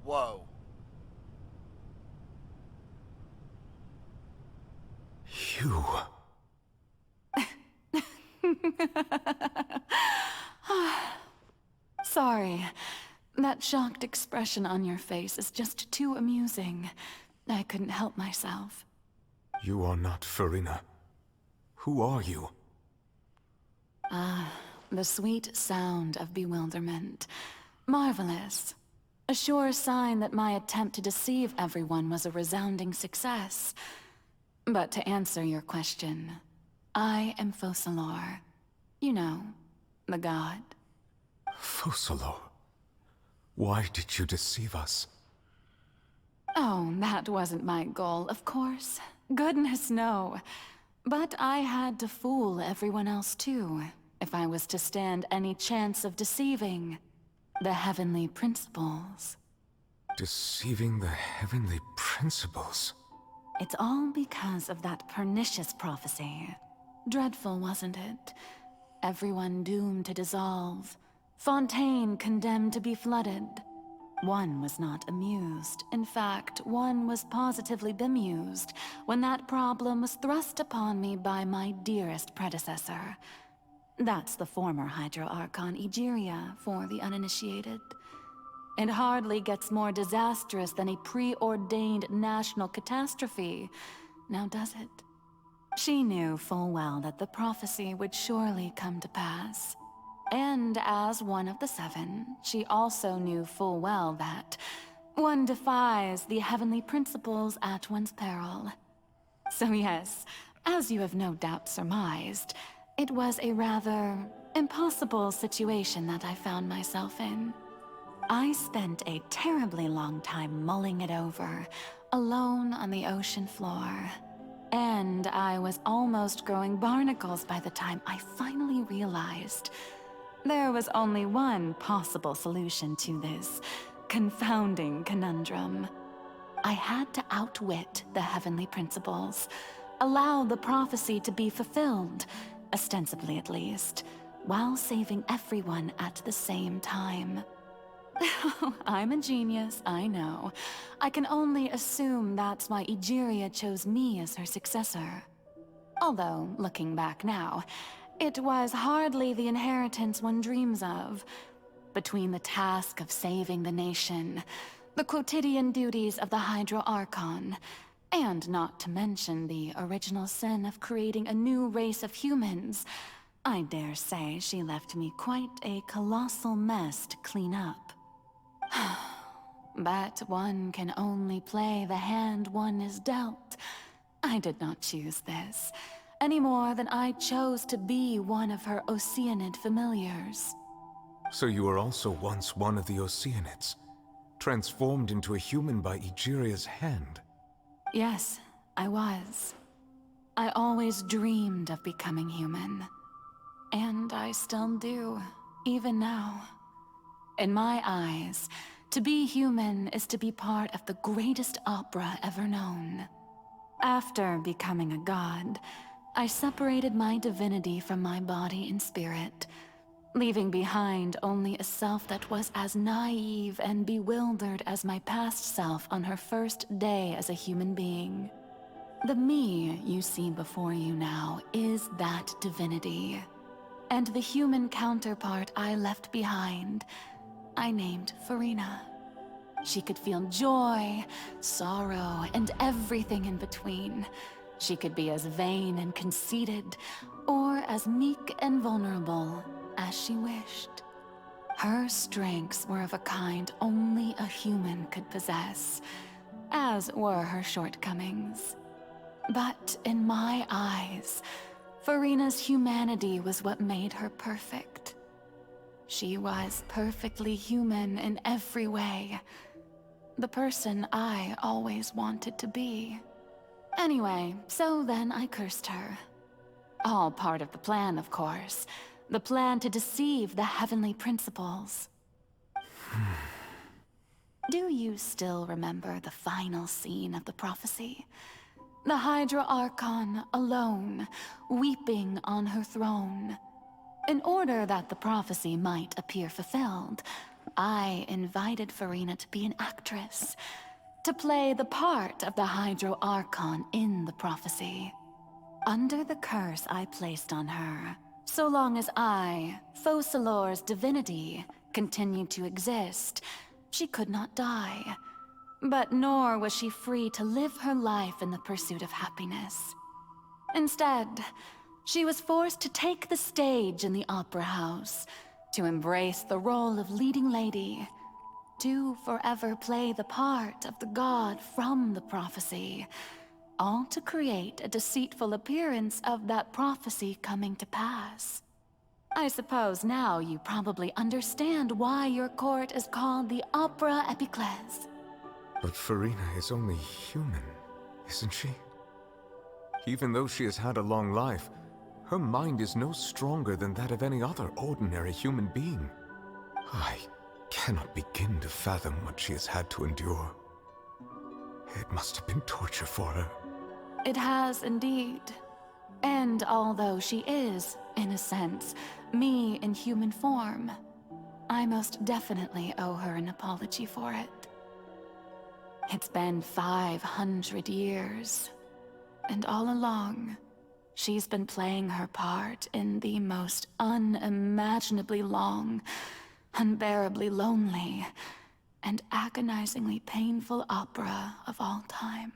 Whoa. You... Sorry. That shocked expression on your face is just too amusing. I couldn't help myself. You are not Furina. Who are you? The sweet sound of bewilderment. Marvelous. A sure sign that my attempt to deceive everyone was a resounding success. But to answer your question, I am Focalor. You know, the god. Focalor? Why did you deceive us? Oh, that wasn't my goal, of course. Goodness, no. But I had to fool everyone else too, if I was to stand any chance of deceiving the heavenly principles. Deceiving the heavenly principles? It's all because of that pernicious prophecy. Dreadful, wasn't it? Everyone doomed to dissolve. Fontaine condemned to be flooded. One was not amused. In fact, one was positively bemused when that problem was thrust upon me by my dearest predecessor. That's the former Hydro Archon Egeria, for the uninitiated. It hardly gets more disastrous than a preordained national catastrophe, now does it? She knew full well that the prophecy would surely come to pass. And as one of the seven, she also knew full well that one defies the heavenly principles at one's peril. So yes, as you have no doubt surmised, it was a rather impossible situation that I found myself in. I spent a terribly long time mulling it over, alone on the ocean floor. And I was almost growing barnacles by the time I finally realized there was only one possible solution to this confounding conundrum. I had to outwit the heavenly principles, allow the prophecy to be fulfilled, ostensibly at least, while saving everyone at the same time. I'm a genius, I know. I can only assume that's why Egeria chose me as her successor. Although, looking back now, it was hardly the inheritance one dreams of. Between the task of saving the nation, the quotidian duties of the Hydro Archon, and not to mention the original sin of creating a new race of humans, I dare say she left me quite a colossal mess to clean up. But one can only play the hand one is dealt. I did not choose this, any more than I chose to be one of her Oceanid familiars. So you were also once one of the Oceanids, transformed into a human by Egeria's hand? Yes, I was. I always dreamed of becoming human. And I still do, even now. In my eyes, to be human is to be part of the greatest opera ever known. After becoming a god, I separated my divinity from my body and spirit, leaving behind only a self that was as naive and bewildered as my past self on her first day as a human being. The me you see before you now is that divinity. And the human counterpart I left behind, I named Furina. She could feel joy, sorrow, and everything in between. She could be as vain and conceited, or as meek and vulnerable as she wished. Her strengths were of a kind only a human could possess, as were her shortcomings. But in my eyes, Furina's humanity was what made her perfect. She was perfectly human in every way. The person I always wanted to be. Anyway, so then I cursed her. All part of the plan, of course. The plan to deceive the heavenly principles. Do you still remember the final scene of the prophecy? The Hydra Archon alone, weeping on her throne. In order that the prophecy might appear fulfilled, I invited Furina to be an actress, to play the part of the Hydro Archon in the prophecy. Under the curse I placed on her, so long as I, Focalor's divinity, continued to exist, she could not die. But nor was she free to live her life in the pursuit of happiness. Instead, she was forced to take the stage in the opera house, to embrace the role of leading lady, to forever play the part of the god from the prophecy, all to create a deceitful appearance of that prophecy coming to pass. I suppose now you probably understand why your court is called the Opera Epiclese. But Furina is only human, isn't she? Even though she has had a long life, her mind is no stronger than that of any other ordinary human being. I cannot begin to fathom what she has had to endure. It must have been torture for her. It has indeed. And although she is, in a sense, me in human form, I most definitely owe her an apology for it. It's been 500 years, and all along, she's been playing her part in the most unimaginably long, unbearably lonely, and agonizingly painful opera of all time.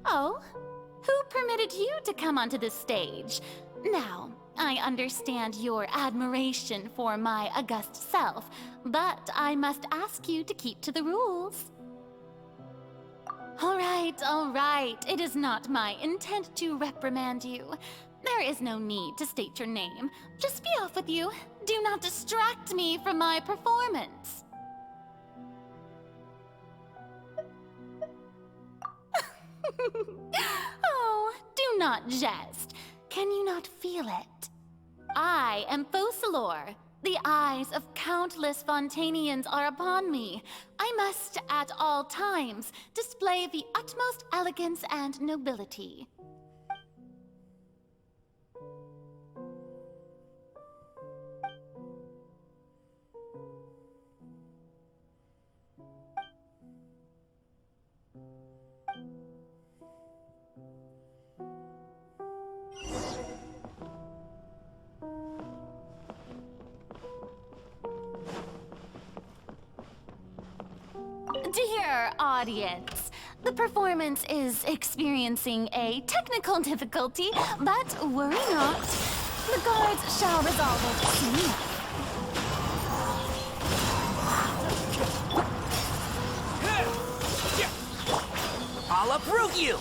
Oh? Who permitted you to come onto this stage? Now, I understand your admiration for my august self, but I must ask you to keep to the rules. All right. It is not my intent to reprimand you. There is no need to state your name. Just be off with you. Do not distract me from my performance. Oh, do not jest. Can you not feel it? I am Focalor. The eyes of countless Fontainians are upon me. I must, at all times, display the utmost elegance and nobility. Dear audience, the performance is experiencing a technical difficulty, but worry not. The guards shall resolve it soon. I'll uproot you!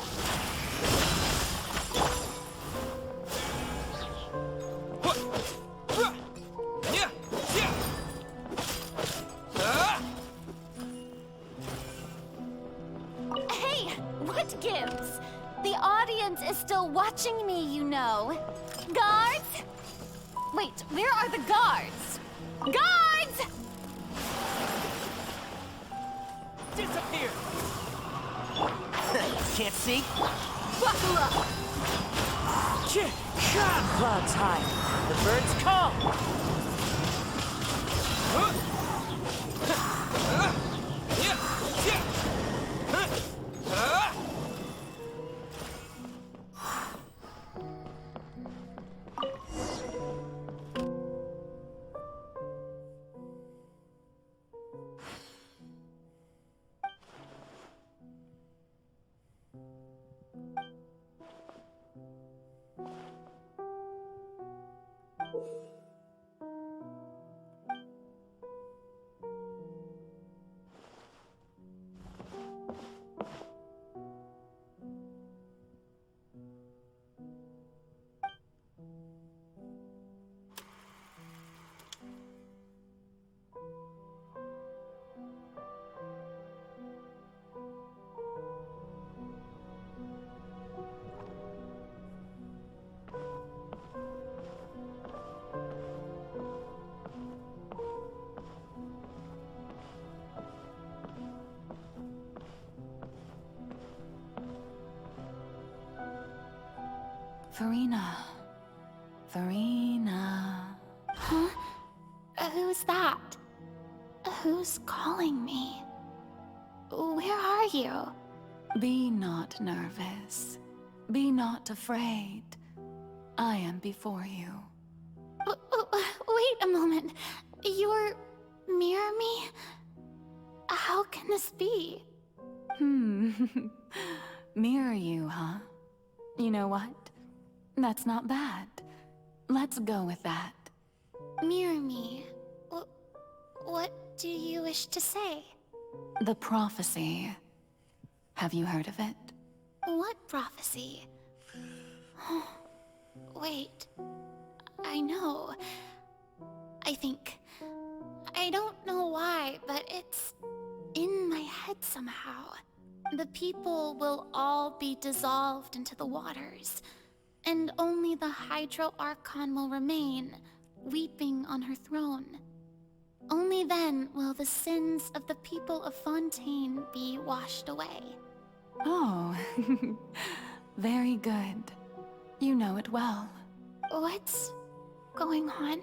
The audience is still watching me, you know. Guards? Wait, where are the guards? Guards! Disappear! Can't see? Buckle up! Clouds high. The birds come! Furina. Furina. Huh? Who's that? Who's calling me? Where are you? Be not nervous. Be not afraid. I am before you. Wait a moment. You're mirror me? How can this be? Mirror you, huh? You know what? That's not bad. Let's go with that. Mirror me? What do you wish to say? The prophecy. Have you heard of it? What prophecy? Wait. I know. I think. I don't know why, but it's in my head somehow. The people will all be dissolved into the waters, and only the Hydro Archon will remain, weeping on her throne. Only then will the sins of the people of Fontaine be washed away. Oh, very good. You know it well. What's going on?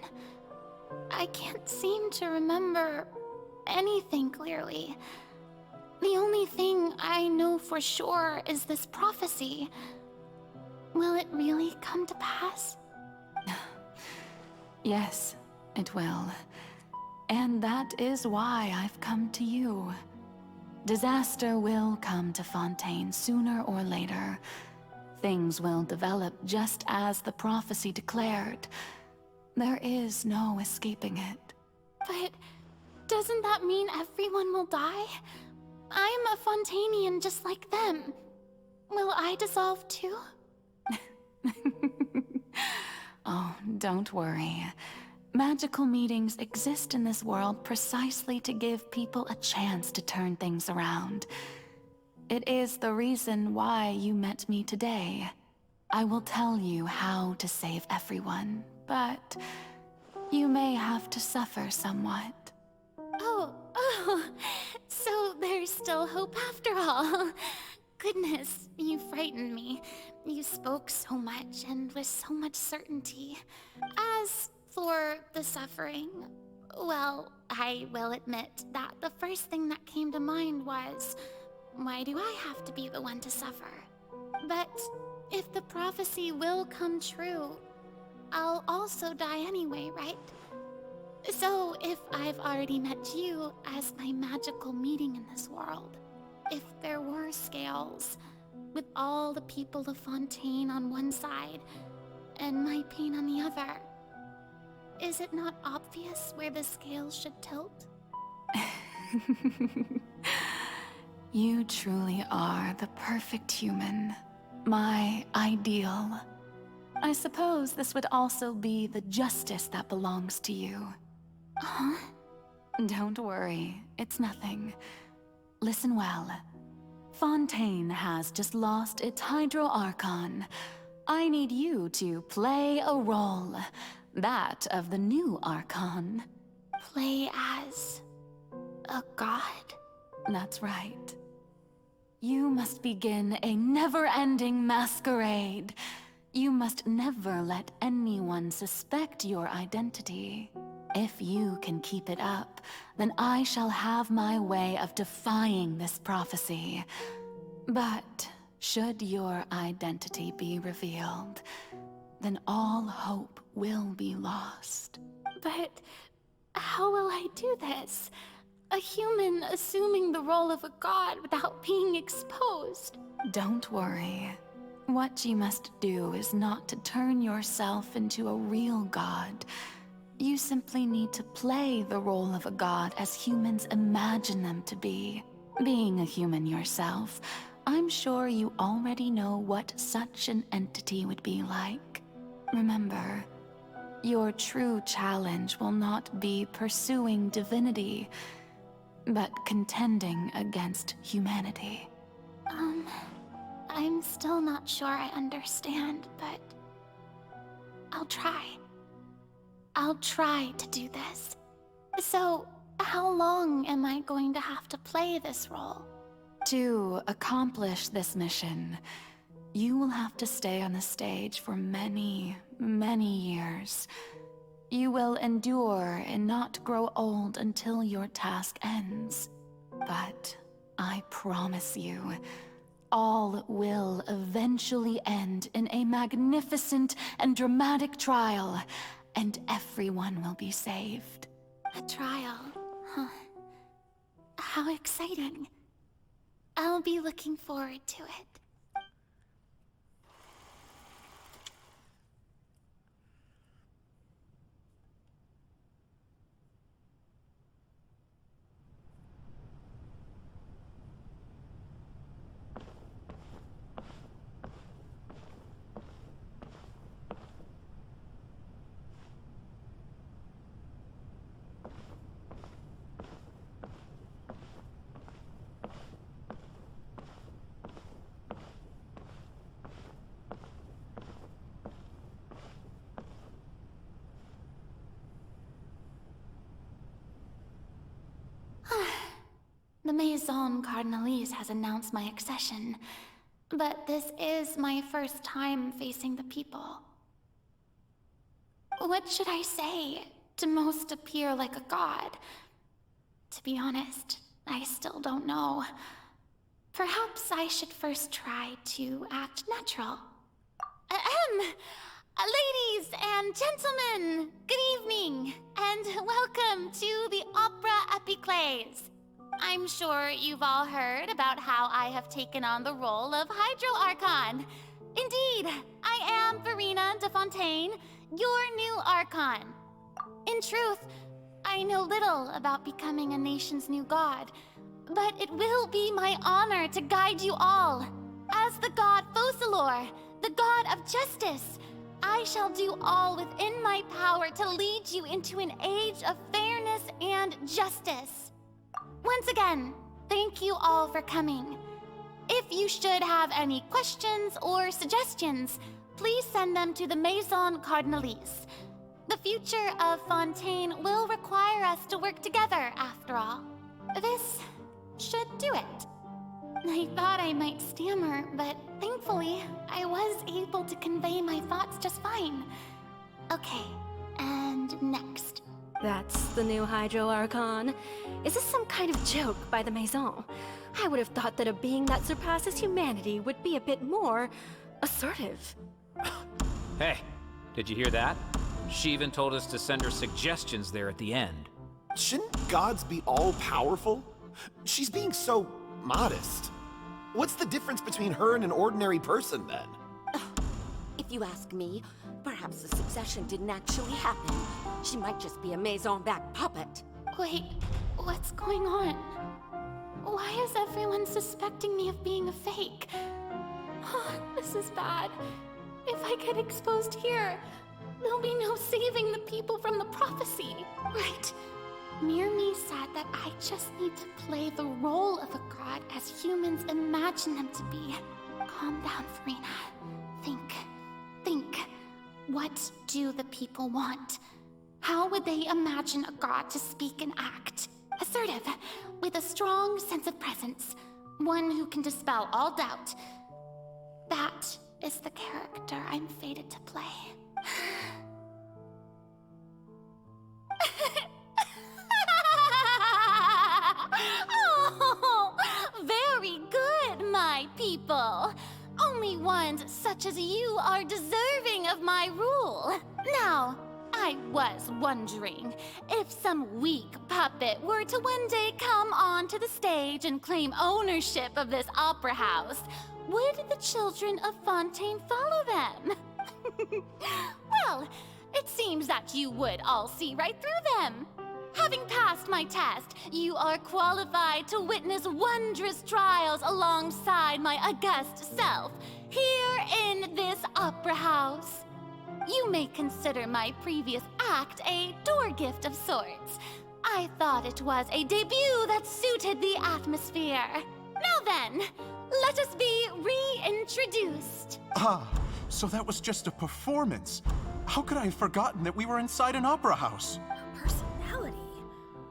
I can't seem to remember anything clearly. The only thing I know for sure is this prophecy. Will it really come to pass? Yes, it will. And that is why I've come to you. Disaster will come to Fontaine sooner or later. Things will develop just as the prophecy declared. There is no escaping it. But doesn't that mean everyone will die? I'm a Fontainian just like them. Will I dissolve too? Oh, don't worry. Magical meetings exist in this world precisely to give people a chance to turn things around. It is the reason why you met me today. I will tell you how to save everyone, but you may have to suffer somewhat. Oh, so there's still hope after all. Goodness, you frightened me. You spoke so much and with so much certainty. As for the suffering, well, I will admit that the first thing that came to mind was, why do I have to be the one to suffer? But if the prophecy will come true, I'll also die anyway, right? So if I've already met you as my magical meeting in this world, if there were scales, with all the people of Fontaine on one side, and my pain on the other, is it not obvious where the scales should tilt? You truly are the perfect human. My ideal. I suppose this would also be the justice that belongs to you. Huh? Don't worry, it's nothing. Listen well. Fontaine has just lost its Hydro Archon. I need you to play a role. That of the new Archon. Play as a god? That's right. You must begin a never-ending masquerade. You must never let anyone suspect your identity. If you can keep it up, then I shall have my way of defying this prophecy. But should your identity be revealed, then all hope will be lost. But how will I do this? A human assuming the role of a god without being exposed. Don't worry. What you must do is not to turn yourself into a real god. You simply need to play the role of a god as humans imagine them to be. Being a human yourself, I'm sure you already know what such an entity would be like. Remember, your true challenge will not be pursuing divinity, but contending against humanity. I'm still not sure I understand, but I'll try. I'll try to do this. So, how long am I going to have to play this role? To accomplish this mission, you will have to stay on the stage for many, many years. You will endure and not grow old until your task ends. But I promise you, all will eventually end in a magnificent and dramatic trial, and everyone will be saved. A trial, huh? How exciting. I'll be looking forward to it. The Maison Cardinalise has announced my accession, but this is my first time facing the people. What should I say to most appear like a god? To be honest, I still don't know. Perhaps I should first try to act natural. Ladies and gentlemen, good evening, and welcome to the Opera Epiclese. I'm sure you've all heard about how I have taken on the role of Hydro Archon. Indeed, I am Furina de Fontaine, your new Archon. In truth, I know little about becoming a nation's new god, but it will be my honor to guide you all. As the god Focalor, the god of justice, I shall do all within my power to lead you into an age of fairness and justice. Once again, thank you all for coming. If you should have any questions or suggestions, please send them to the Maison Cardinalise. The future of Fontaine will require us to work together, after all. This should do it. I thought I might stammer, but thankfully, I was able to convey my thoughts just fine. Okay, and next. That's the new Hydro Archon. Is this some kind of joke by the Maison? I would have thought that a being that surpasses humanity would be a bit more assertive. Hey, did you hear that? She even told us to send her suggestions there at the end. Shouldn't gods be all-powerful? She's being so modest. What's the difference between her and an ordinary person, then? If you ask me, perhaps the succession didn't actually happen. She might just be a Maison back puppet. Wait, what's going on? Why is everyone suspecting me of being a fake? Oh, this is bad. If I get exposed here, there'll be no saving the people from the prophecy. Right. Mirmi said that I just need to play the role of a god as humans imagine them to be. Calm down, Furina. Think. What do the people want? How would they imagine a god to speak and act? Assertive, with a strong sense of presence. One who can dispel all doubt. That is the character I'm fated to play. Oh, very good, my people. Only ones such as you are deserving of my rule. Now, I was wondering, if some weak puppet were to one day come onto the stage and claim ownership of this opera house, would the children of Fontaine follow them? Well, it seems that you would all see right through them. Having passed my test, you are qualified to witness wondrous trials alongside my august self, here in this opera house. You may consider my previous act a door gift of sorts. I thought it was a debut that suited the atmosphere. Now then, let us be reintroduced. Ah, so that was just a performance. How could I have forgotten that we were inside an opera house? Personality?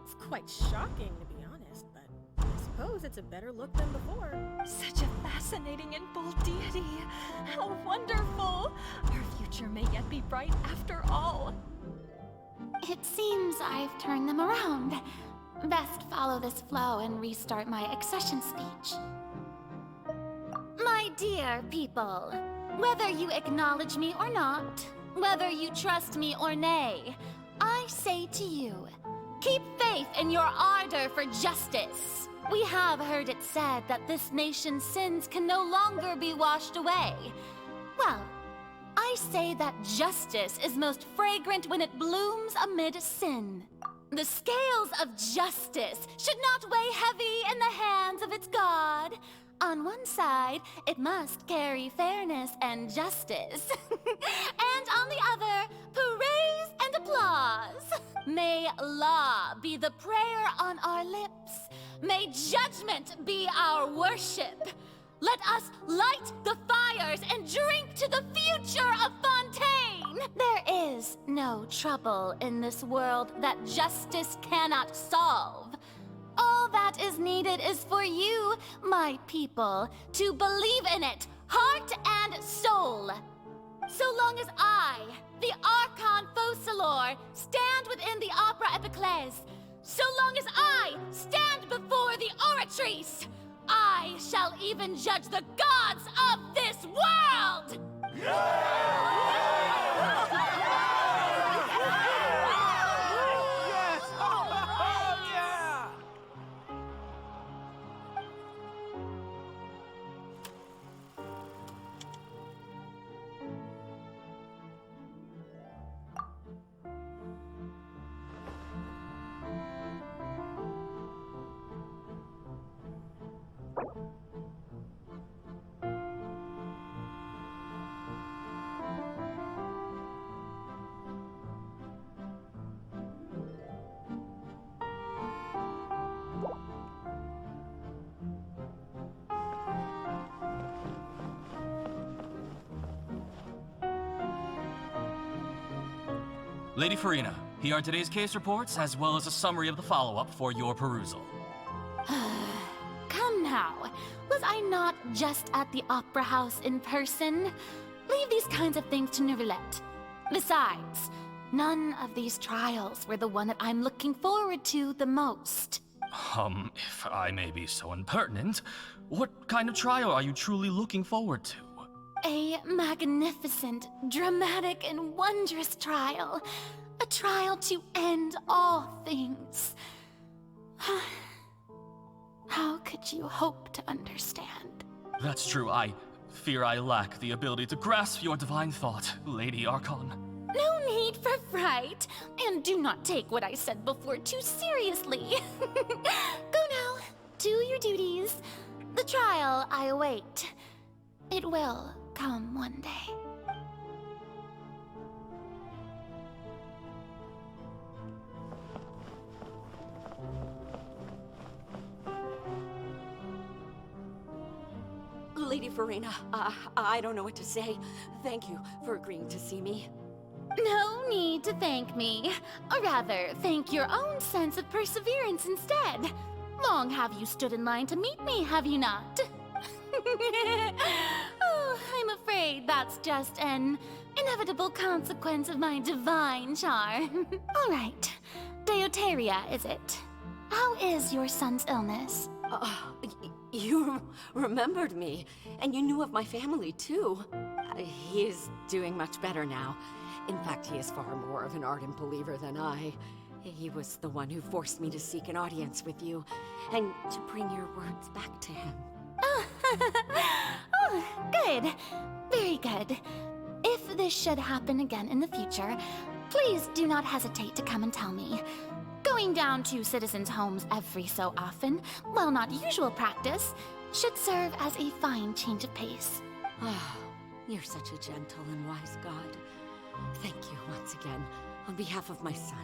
It's quite shocking, to be honest, but I suppose it's a better look than before. Such a fascinating and bold deity. How wonderful! Our future may yet be bright after all. It seems I've turned them around. Best follow this flow and restart my accession speech. My dear people, whether you acknowledge me or not, whether you trust me or nay, I say to you, keep faith in your ardor for justice. We have heard it said that this nation's sins can no longer be washed away. Well, I say that justice is most fragrant when it blooms amid sin. The scales of justice should not weigh heavy in the hands of its God. On one side, it must carry fairness and justice. And on the other, praise and applause. May law be the prayer on our lips. May judgment be our worship. Let us light the fires and drink to the future of Fontaine! There is no trouble in this world that justice cannot solve. All that is needed is for you, my people, to believe in it, heart and soul. So long as I, the Archon Focalor, stand within the Opera Epiclese, so long as I stand before the Oratrice, I shall even judge the gods of this world! Lady Furina, here are today's case reports, as well as a summary of the follow-up for your perusal. Come now, was I not just at the Opera House in person? Leave these kinds of things to Neuvillette. Besides, none of these trials were the one that I'm looking forward to the most. If I may be so impertinent, what kind of trial are you truly looking forward to? A magnificent, dramatic, and wondrous trial. A trial to end all things. How could you hope to understand? That's true. I fear I lack the ability to grasp your divine thought, Lady Archon. No need for fright, and do not take what I said before too seriously. Go now, do your duties. The trial I await. It will come one day. Lady Furina, I don't know what to say. Thank you for agreeing to see me. No need to thank me. Or rather, thank your own sense of perseverance instead. Long have you stood in line to meet me, have you not? Oh, I'm afraid that's just an inevitable consequence of my divine charm. All right, Deuteria, is it? How is your son's illness? You remembered me, and you knew of my family, too. He is doing much better now. In fact, he is far more of an ardent believer than I. He was the one who forced me to seek an audience with you, and to bring your words back to him. Oh, good. Very good. If this should happen again in the future, please do not hesitate to come and tell me. Going down to citizens' homes every so often, while not usual practice, should serve as a fine change of pace. Ah, you're such a gentle and wise God. Thank you once again, on behalf of my son.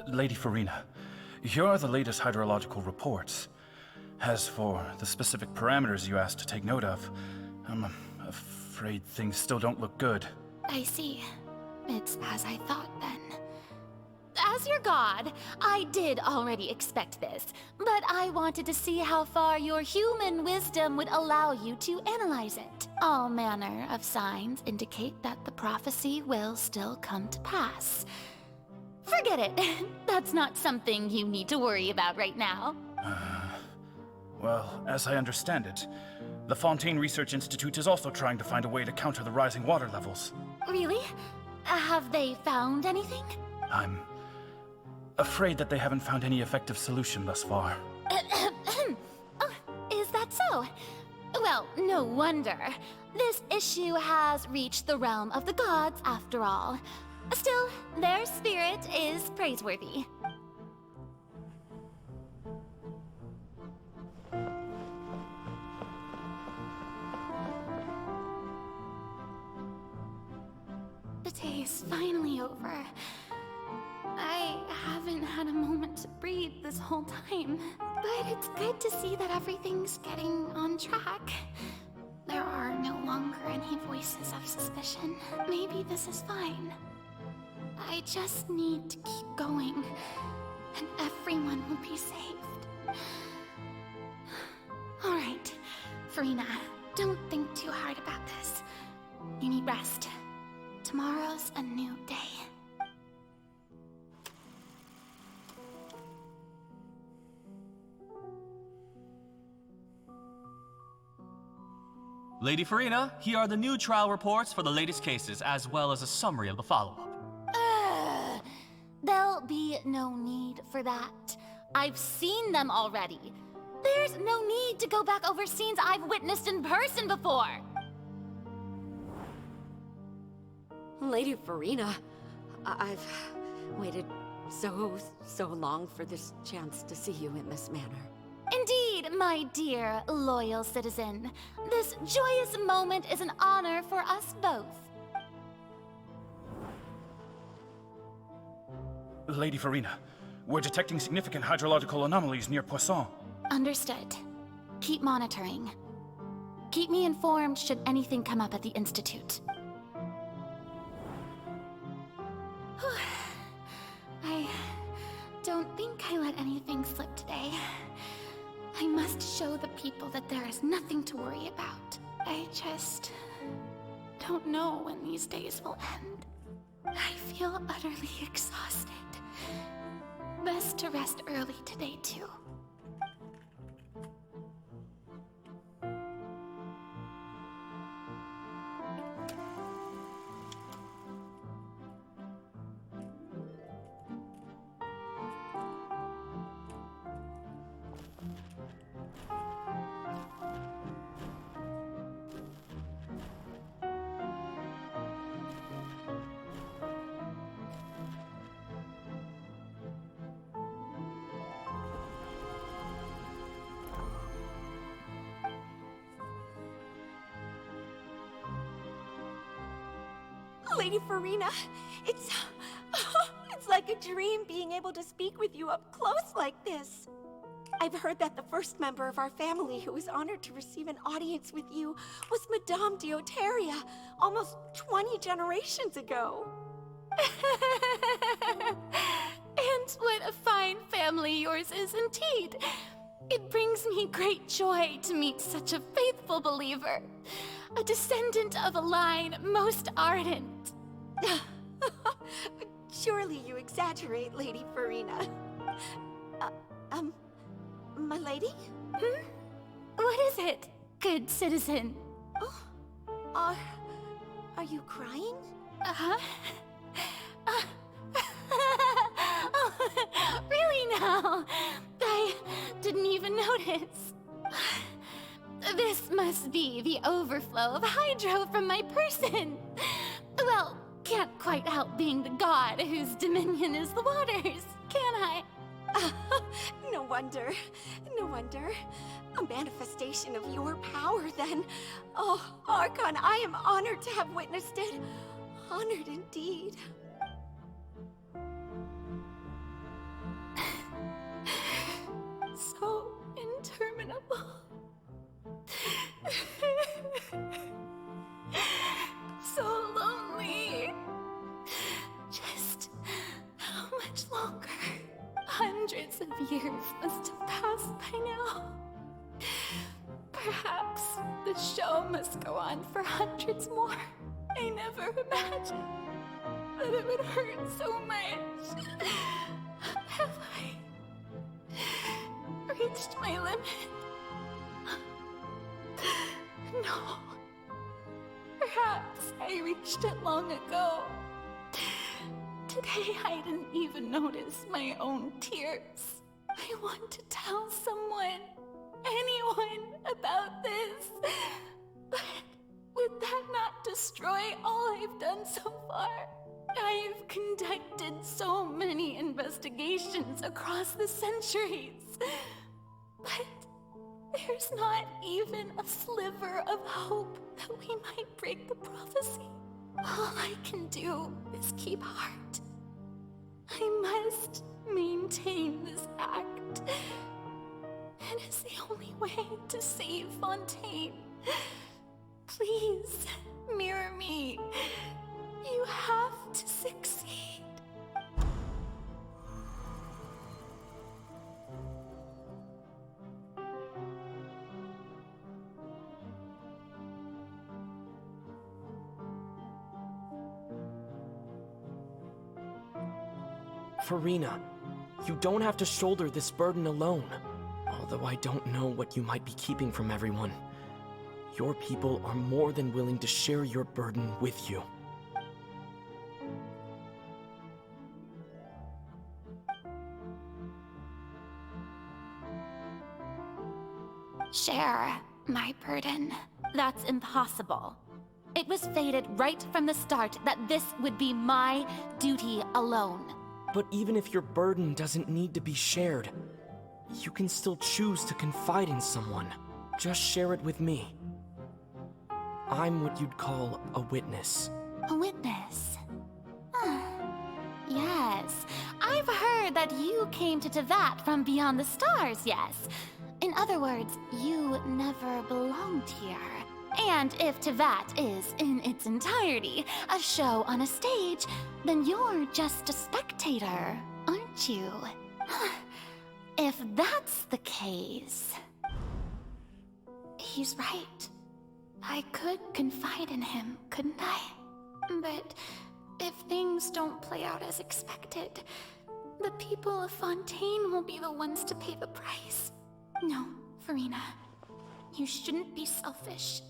Lady Furina, here are the latest hydrological reports. As for the specific parameters you asked to take note of, I'm afraid things still don't look good. I see. It's as I thought, then. As your god, I did already expect this, but I wanted to see how far your human wisdom would allow you to analyze it. All manner of signs indicate that the prophecy will still come to pass. Forget it. That's not something you need to worry about right now. Well, as I understand it, the Fontaine Research Institute is also trying to find a way to counter the rising water levels. Really? Have they found anything? I'm afraid that they haven't found any effective solution thus far. Oh, is that so? Well, no wonder. This issue has reached the realm of the gods, after all. Still, their spirit is praiseworthy. The day is finally over. I haven't had a moment to breathe this whole time, but it's good to see that everything's getting on track. There are no longer any voices of suspicion. Maybe this is fine. I just need to keep going, and everyone will be saved. All right, Furina, don't think too hard about this. You need rest. Tomorrow's a new day. Lady Furina, here are the new trial reports for the latest cases, as well as a summary of the follow-up. There'll be no need for that. I've seen them already. There's no need to go back over scenes I've witnessed in person before. Lady Furina, I've waited so long for this chance to see you in this manner. Indeed, my dear, loyal citizen. This joyous moment is an honor for us both. Lady Furina, we're detecting significant hydrological anomalies near Poisson. Understood. Keep monitoring. Keep me informed should anything come up at the Institute. I don't think I let anything slip today. I must show the people that there is nothing to worry about. I just don't know when these days will end. I feel utterly exhausted. Best to rest early today, too. Lady Furina, it's like a dream being able to speak with you up close like this. I've heard that the first member of our family who was honored to receive an audience with you was Madame Deoteria, almost 20 generations ago. And what a fine family yours is indeed. It brings me great joy to meet such a faithful believer, a descendant of a line most ardent. Surely you exaggerate, Lady Furina. My lady? Hmm? What is it, good citizen? Oh, are you crying? Uh-huh. Oh, really now? I didn't even notice. This must be the overflow of hydro from my person. Well, can't quite help being the god whose dominion is the waters, can I? No wonder. No wonder. A manifestation of your power, then. Oh, Archon, I am honored to have witnessed it. Honored indeed. So interminable. So lonely. Just how much longer? Hundreds of years must have passed by now. Perhaps the show must go on for hundreds more. I never imagined that it would hurt so much. Have I reached my limit? No. Perhaps I reached it long ago. Today I didn't even notice my own tears. I want to tell someone, anyone, about this. But would that not destroy all I've done so far? I've conducted so many investigations across the centuries. But there's not even a sliver of hope that we might break the prophecy. All I can do is keep heart. I must maintain this act. It is the only way to save Fontaine. Please, mirror me. You have to succeed. Furina, you don't have to shoulder this burden alone. Although I don't know what you might be keeping from everyone. Your people are more than willing to share your burden with you. Share my burden. That's impossible. It was fated right from the start that this would be my duty alone. But even if your burden doesn't need to be shared, you can still choose to confide in someone. Just share it with me. I'm what you'd call a witness. A witness? Yes, I've heard that you came to Teyvat from beyond the stars, yes. In other words, you never belonged here. And if Teyvat is, in its entirety, a show on a stage, then you're just a spectator, aren't you? If that's the case... He's right. I could confide in him, couldn't I? But if things don't play out as expected, the people of Fontaine will be the ones to pay the price. No, Furina. You shouldn't be selfish.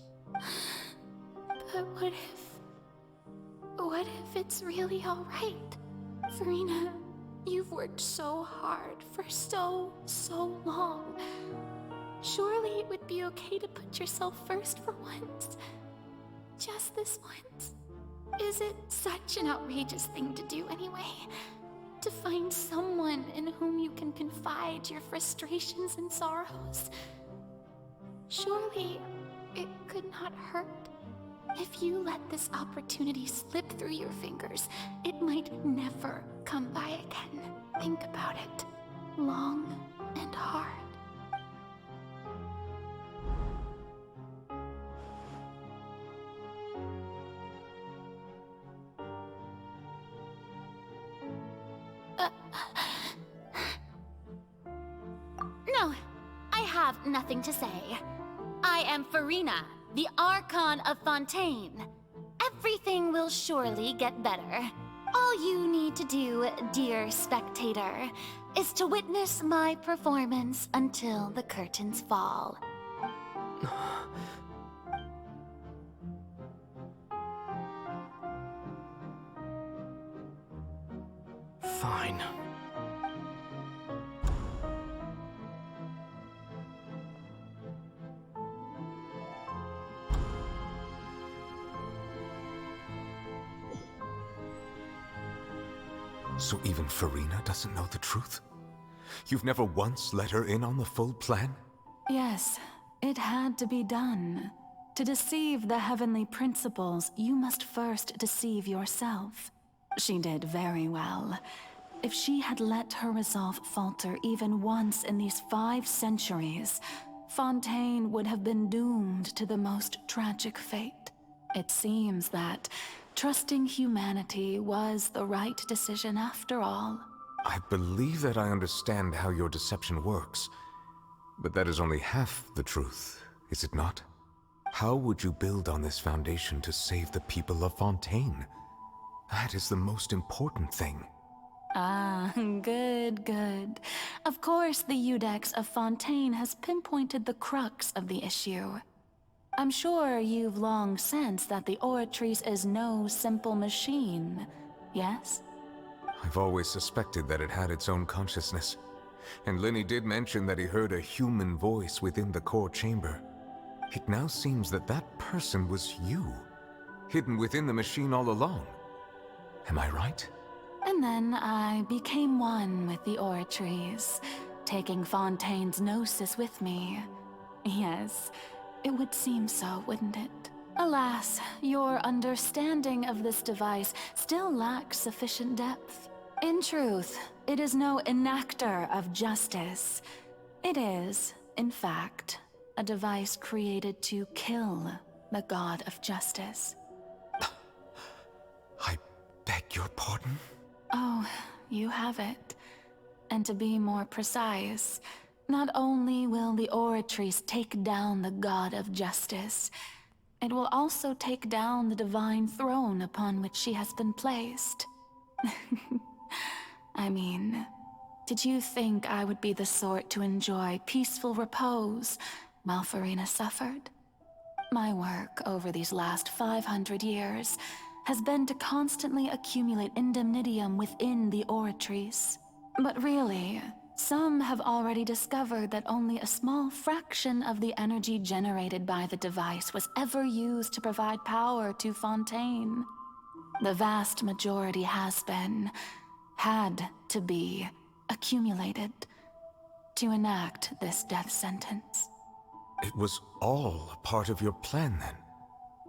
But what if it's really alright? Furina, you've worked so hard for so long. Surely it would be okay to put yourself first for once. Just this once. Is it such an outrageous thing to do anyway? To find someone in whom you can confide your frustrations and sorrows? Surely it could not hurt. If you let this opportunity slip through your fingers, it might never come by again. Think about it long and hard. nothing to say. I am Furina, the Archon of Fontaine. Everything will surely get better. All you need to do, dear spectator, is to witness my performance until the curtains fall. Fine. So even Furina doesn't know the truth? You've never once let her in on the full plan? Yes, it had to be done. To deceive the heavenly principles, you must first deceive yourself. She did very well. If she had let her resolve falter even once in these 5 centuries, Fontaine would have been doomed to the most tragic fate. It seems that trusting humanity was the right decision after all. I believe that I understand how your deception works, but that is only half the truth, is it not? How would you build on this foundation to save the people of Fontaine? That is the most important thing. Ah, good, good. Of course, the Iudex of Fontaine has pinpointed the crux of the issue. I'm sure you've long sensed that the Oratrice is no simple machine, yes? I've always suspected that it had its own consciousness. And Lenny did mention that he heard a human voice within the core chamber. It now seems that that person was you, hidden within the machine all along. Am I right? And then I became one with the Oratrice, taking Fontaine's gnosis with me. Yes, it would seem so, wouldn't it? Alas, your understanding of this device still lacks sufficient depth. In truth, it is no enactor of justice. It is, in fact, a device created to kill the god of justice. I beg your pardon? Oh, you have it. And to be more precise, not only will the Oratrice take down the god of justice, it will also take down the divine throne upon which she has been placed. I mean, did you think I would be the sort to enjoy peaceful repose while Furina suffered? My work over these last 500 years has been to constantly accumulate indemnitium within the Oratrice. But really, some have already discovered that only a small fraction of the energy generated by the device was ever used to provide power to Fontaine. The vast majority has been, had to be, accumulated to enact this death sentence. It was all a part of your plan then?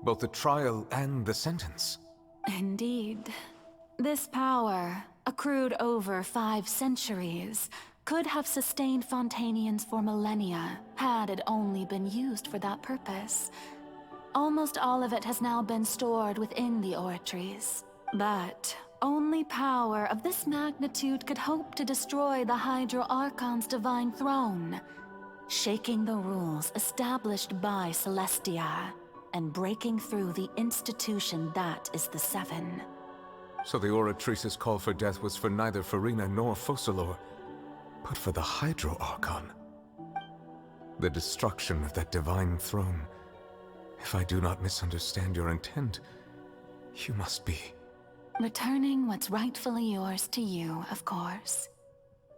Both the trial and the sentence? Indeed. This power, accrued over 5 centuries, could have sustained Fontainians for millennia, had it only been used for that purpose. Almost all of it has now been stored within the Oratrice. But only power of this magnitude could hope to destroy the Hydro Archon's divine throne, shaking the rules established by Celestia, and breaking through the institution that is the Seven. So the Oratrice's call for death was for neither Furina nor Focalor, but for the Hydro Archon. The destruction of that divine throne. If I do not misunderstand your intent, you must be... Returning what's rightfully yours to you, of course.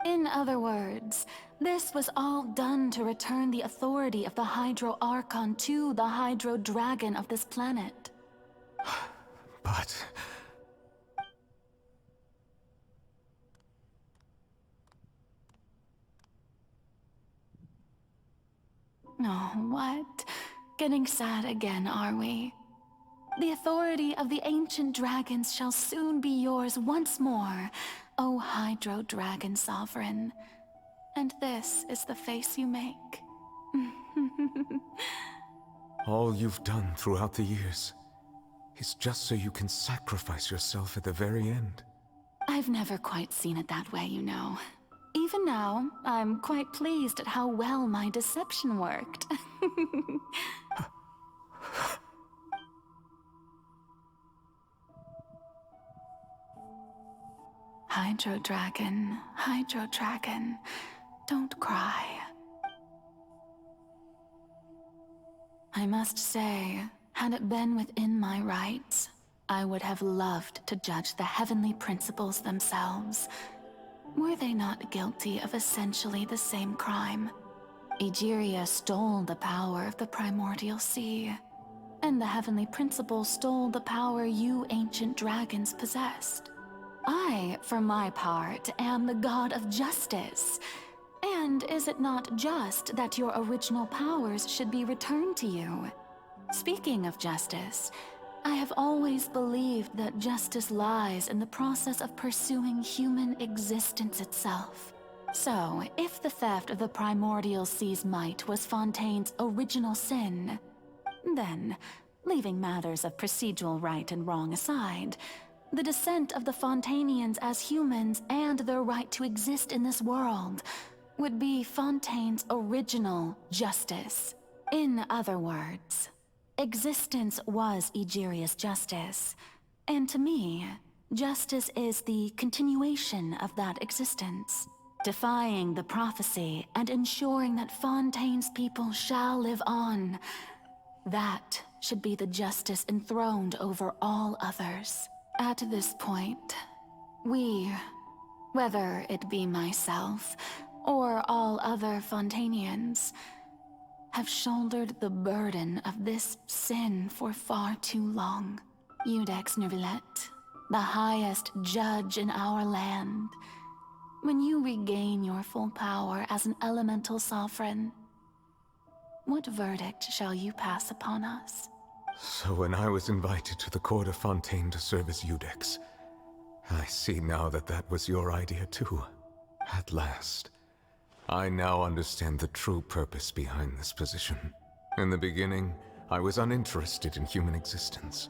In other words, this was all done to return the authority of the Hydro Archon to the Hydro Dragon of this planet. But... Oh, what? Getting sad again, are we? The authority of the ancient dragons shall soon be yours once more, O Hydro Dragon Sovereign. And this is the face you make. all you've done throughout the years is just so you can sacrifice yourself at the very end. I've never quite seen it that way, you know. Even now, I'm quite pleased at how well my deception worked. Hydro Dragon, don't cry. I must say, had it been within my rights, I would have loved to judge the heavenly principles themselves. Were they not guilty of essentially the same crime? Egeria stole the power of the primordial sea, and the heavenly principles stole the power you ancient dragons possessed. I, for my part, am the god of justice. And is it not just that your original powers should be returned to you? Speaking of justice, I have always believed that justice lies in the process of pursuing human existence itself. So, if the theft of the primordial sea's might was Fontaine's original sin, then, leaving matters of procedural right and wrong aside, the descent of the Fontainians as humans and their right to exist in this world would be Fontaine's original justice. In other words, existence was Egeria's justice, and to me, justice is the continuation of that existence, defying the prophecy and ensuring that Fontaine's people shall live on. That should be the justice enthroned over all others. At this point, we, whether it be myself or all other Fontainians, have shouldered the burden of this sin for far too long. Iudex Nervilette, the highest judge in our land, when you regain your full power as an elemental sovereign, what verdict shall you pass upon us? So when I was invited to the court of Fontaine to serve as Iudex, I see now that that was your idea too. At last. I now understand the true purpose behind this position. In the beginning, I was uninterested in human existence.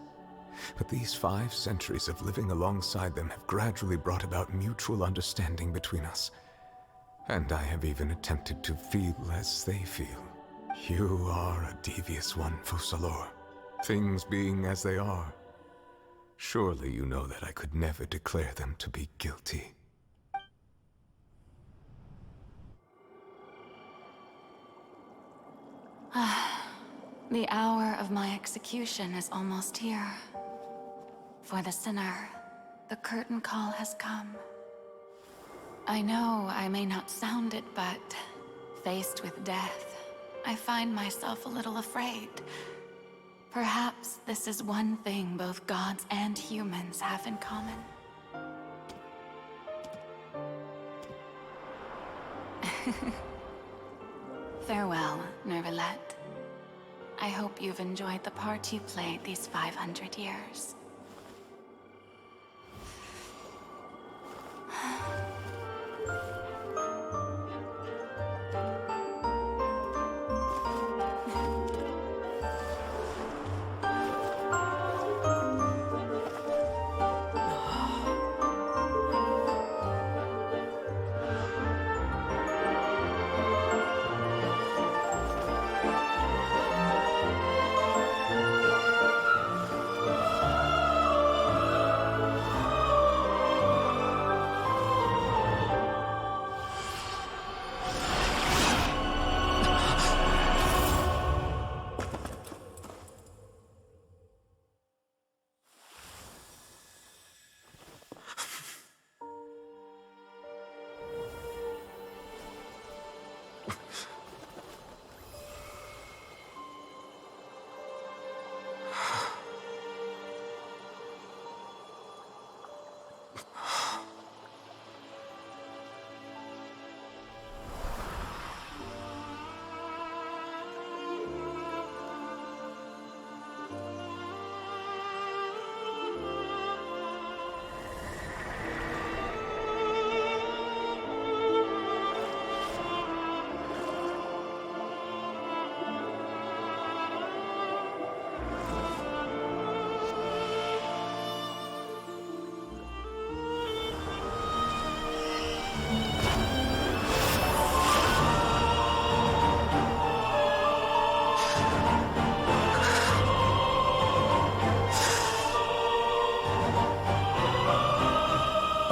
But these 5 centuries of living alongside them have gradually brought about mutual understanding between us. And I have even attempted to feel as they feel. You are a devious one, Fussalor. Things being as they are, surely you know that I could never declare them to be guilty. The hour of my execution is almost here. For the sinner, the curtain call has come. I know I may not sound it, but faced with death, I find myself a little afraid. Perhaps this is one thing both gods and humans have in common. Farewell, Nervilette. I hope you've enjoyed the part you played these 500 years.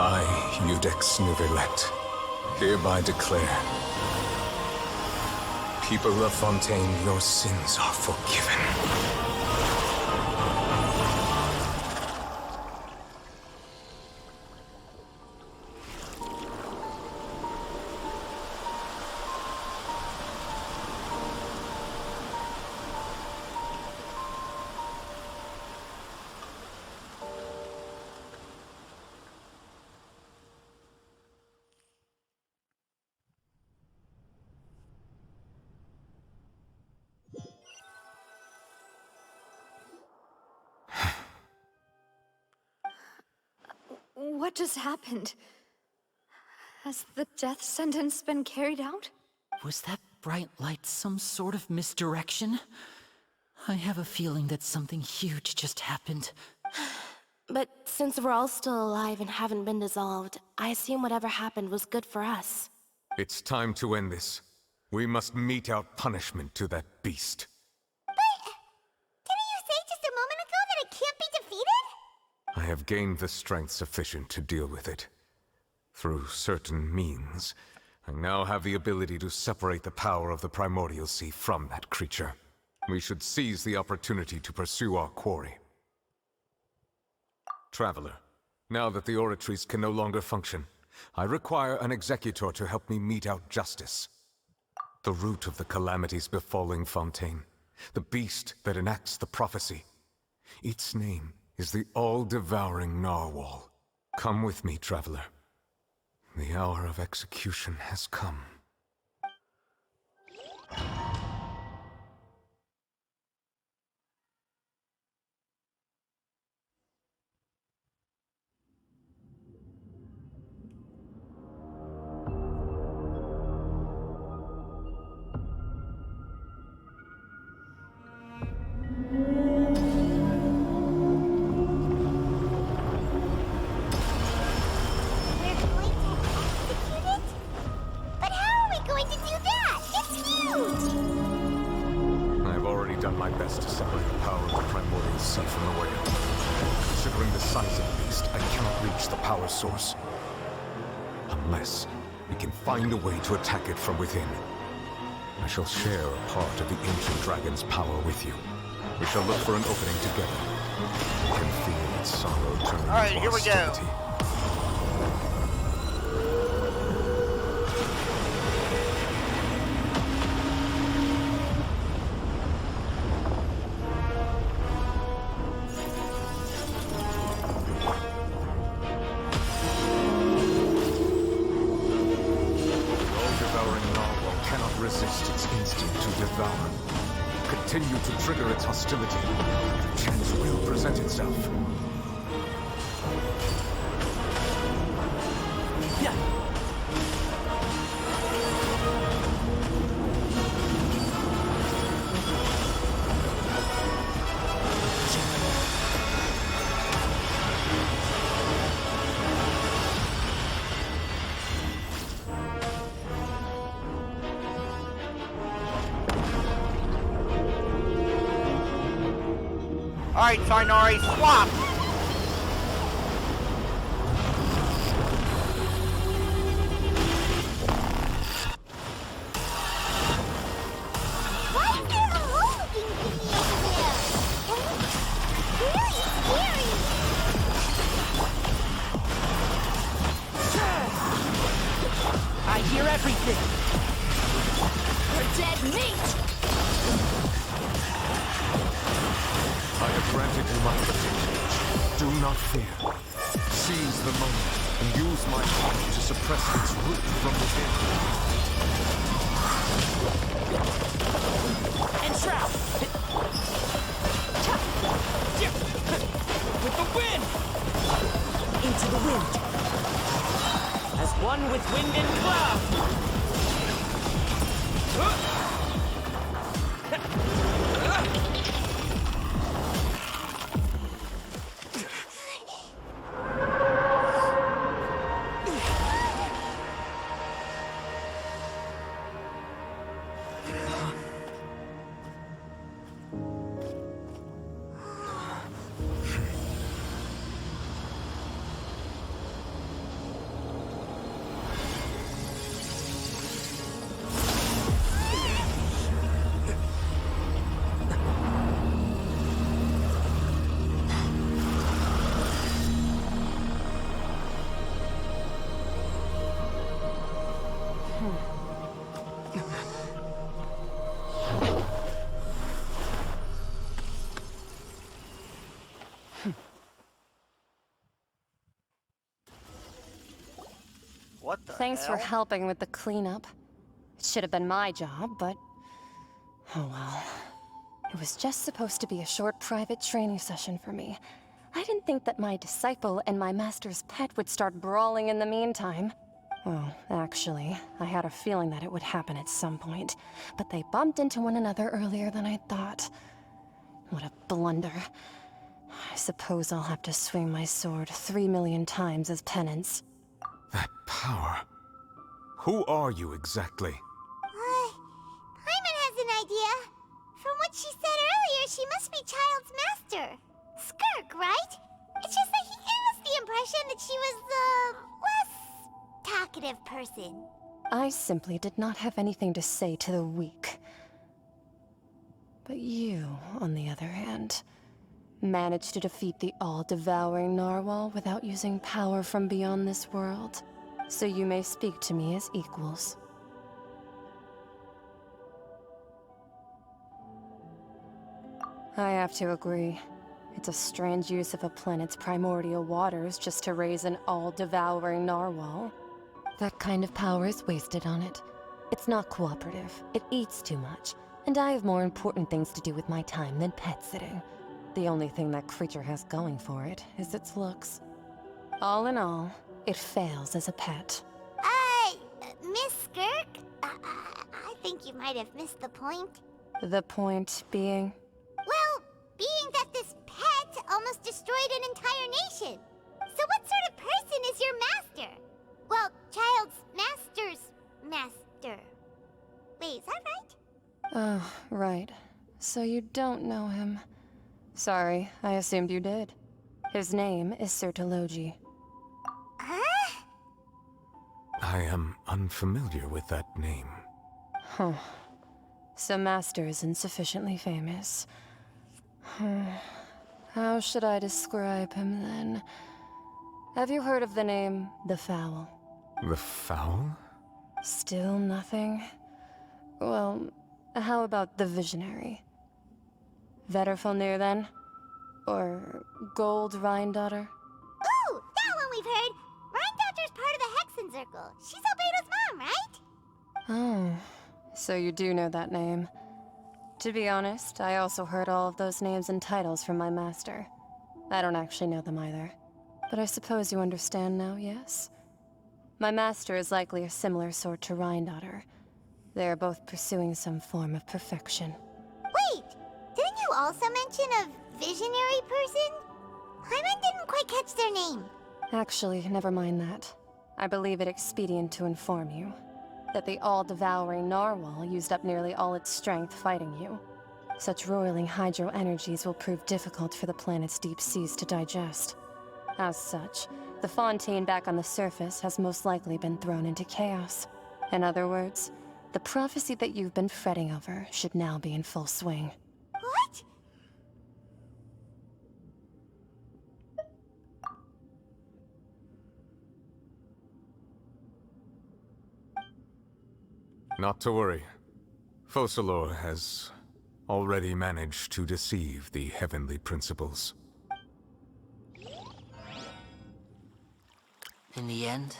I, Iudex Nuvilet, hereby declare, people of Fontaine, your sins are forgiven. What just happened? Has the death sentence been carried out? Was that bright light some sort of misdirection? I have a feeling that something huge just happened. But since we're all still alive and haven't been dissolved, I assume whatever happened was good for us. It's time to end this. We must mete out punishment to that beast. Didn't you say just a moment ago that it can't be defeated? I have gained the strength sufficient to deal with it. Through certain means, I now have the ability to separate the power of the Primordial Sea from that creature. We should seize the opportunity to pursue our quarry. Traveler, now that the oratories can no longer function, I require an executor to help me mete out justice. The root of the calamities befalling Fontaine, the beast that enacts the prophecy. Its name is the all-devouring Narwhal. Come with me, traveler. The hour of execution has come. Source. Unless we can find a way to attack it from within. I shall share a part of the ancient dragon's power with you. We shall look for an opening together. I can feel its sorrow turning into hostility. Here we go. Continue to trigger its hostility. The chance will present itself. Yeah. Alright, Sarnari, swap! Why is there a moving thingy over there? Very scary! I hear everything! We're dead meat! I have granted you my protection. Do not fear. Seize the moment and use my heart to suppress its root from within. Entrap! With the wind! Into the wind. As one with wind and cloud! What the Thanks for hell? helping with the cleanup. It should have been my job, but... oh well. It was just supposed to be a short private training session for me. I didn't think that my disciple and my master's pet would start brawling in the meantime. Well, actually, I had a feeling that it would happen at some point, but they bumped into one another earlier than I thought. What a blunder. I suppose I'll have to swing my sword 3 million times as penance. That power. Who are you exactly? Paimon has an idea. From what she said earlier, she must be Child's master. Skirk, right? It's just that he gave us the impression that she was the less talkative person. I simply did not have anything to say to the weak. But you, on the other hand, managed to defeat the all-devouring narwhal without using power from beyond this world. So you may speak to me as equals. I have to agree. It's a strange use of a planet's primordial waters just to raise an all-devouring narwhal. That kind of power is wasted on it. It's not cooperative. It eats too much. And I have more important things to do with my time than pet sitting. The only thing that creature has going for it is its looks. All in all, it fails as a pet. Miss Skirk? I think you might have missed the point. The point being? Well, being that this pet almost destroyed an entire nation. So what sort of person is your master? Well, Child's master's master. Wait, is that right? Oh, right. So you don't know him. Sorry, I assumed you did. His name is Sertologi. I am unfamiliar with that name. Huh. So Master isn't sufficiently famous. How should I describe him then? Have you heard of the name The Fowl? The Fowl? Still nothing? Well, how about the Visionary? Vetterfalnir then? Or Gold Rhindaughter? Ooh, that one we've heard! Rhindaughter's part of the Hexen Circle. She's Albedo's mom, right? Oh, so you do know that name. To be honest, I also heard all of those names and titles from my master. I don't actually know them either. But I suppose you understand now, yes? My master is likely a similar sort to Rhindaughter. They are both pursuing some form of perfection. Wait! Didn't you also mention a visionary person? Paimon didn't quite catch their name. Actually, never mind that. I believe it expedient to inform you that the all-devouring narwhal used up nearly all its strength fighting you. Such roiling hydro energies will prove difficult for the planet's deep seas to digest. As such, the Fontaine back on the surface has most likely been thrown into chaos. In other words, the prophecy that you've been fretting over should now be in full swing. What? Not to worry. Focalor has already managed to deceive the heavenly principles. In the end,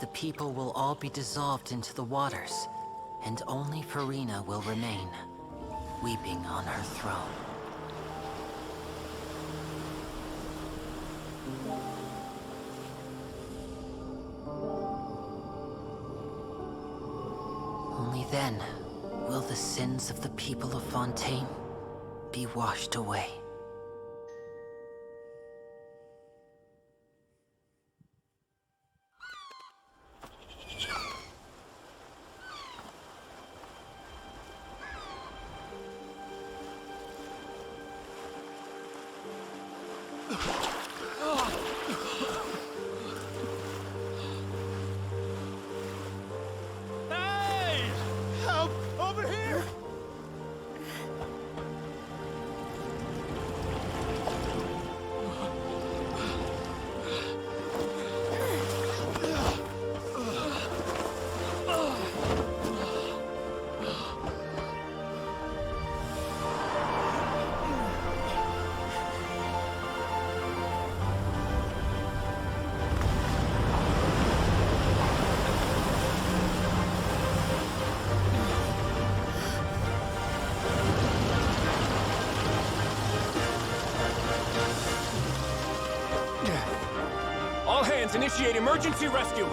the people will all be dissolved into the waters, and only Furina will remain, weeping on her throne. Only then will the sins of the people of Fontaine be washed away. Let's initiate emergency rescue!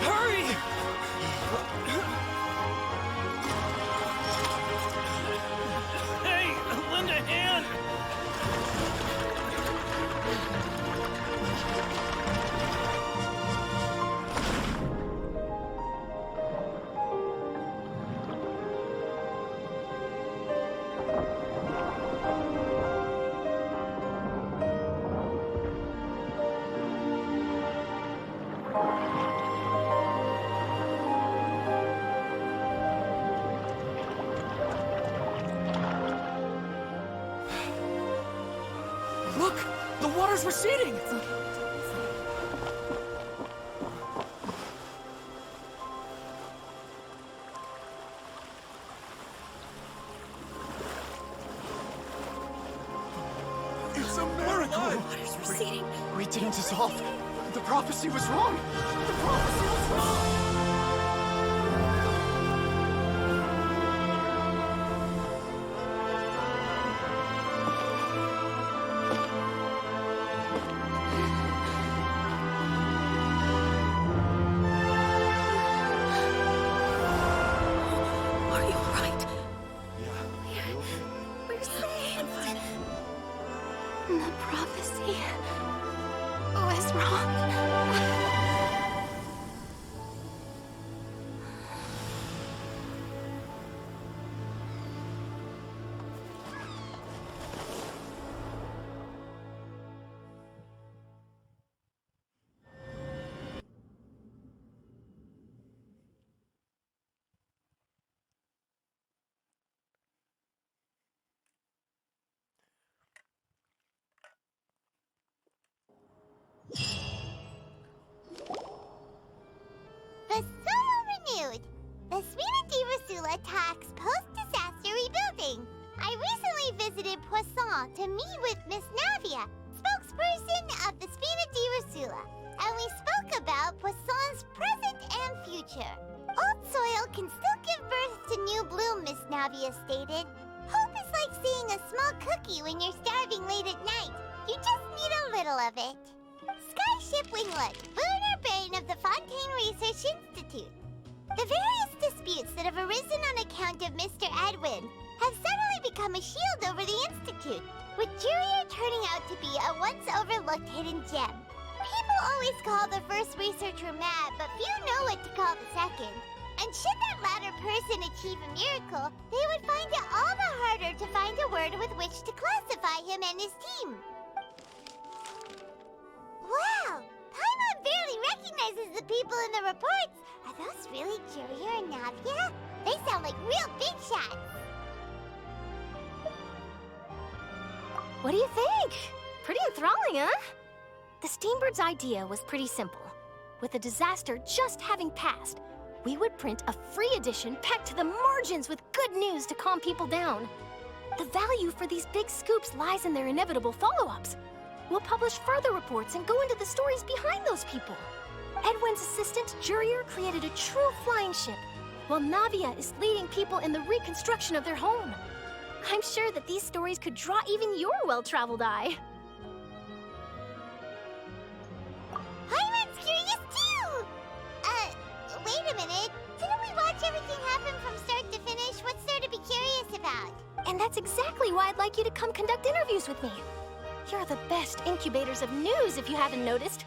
Hurry! Hey, lend a hand! Look! The water's receding! It's a miracle! Water's receding. We didn't dissolve. The prophecy was wrong. The prophecy was wrong. Are you alright? We're saved. The prophecy was wrong. The Solo renewed! The Furina di Rasula talks post-disaster rebuilding. I recently visited Poisson to meet with Miss Navia, spokesperson of the Furina di Rasula, and we spoke about Poisson's present and future. Old soil can still give birth to new bloom, Miss Navia stated. Hope is like seeing a small cookie when you're starving late at night. You just need a little of it. Skyship Winglet, lunar brain of the Fontaine Research Institute. The various disputes that have arisen on account of Mr. Edwin have suddenly become a shield over the Institute, with Jurier turning out to be a once-overlooked hidden gem. People always call the first researcher mad, but few know what to call the second. And should that latter person achieve a miracle, they would find it all the harder to find a word with which to classify him and his team. Wow! Paimon barely recognizes the people in the reports. Are those really Jurier and Navia? They sound like real big shots. What do you think? Pretty enthralling, huh? The Steambird's idea was pretty simple. With the disaster just having passed, we would print a free edition packed to the margins with good news to calm people down. The value for these big scoops lies in their inevitable follow-ups. We'll publish further reports and go into the stories behind those people. Edwin's assistant, Jurier, created a true flying ship, while Navia is leading people in the reconstruction of their home. I'm sure that these stories could draw even your well-traveled eye. Paimon's curious too! Wait a minute. Didn't we watch everything happen from start to finish? What's there to be curious about? And that's exactly why I'd like you to come conduct interviews with me. You're the best incubators of news, if you haven't noticed.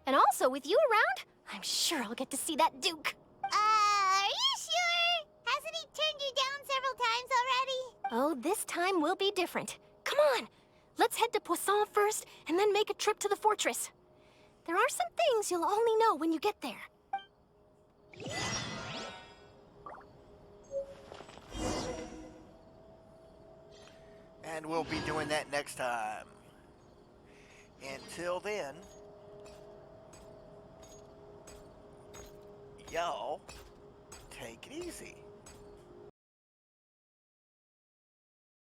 And also, with you around, I'm sure I'll get to see that Duke. Are you sure? Hasn't he turned you down several times already? Oh, this time will be different. Come on, let's head to Poisson first, and then make a trip to the fortress. There are some things you'll only know when you get there. And we'll be doing that next time. Until then, y'all, take it easy.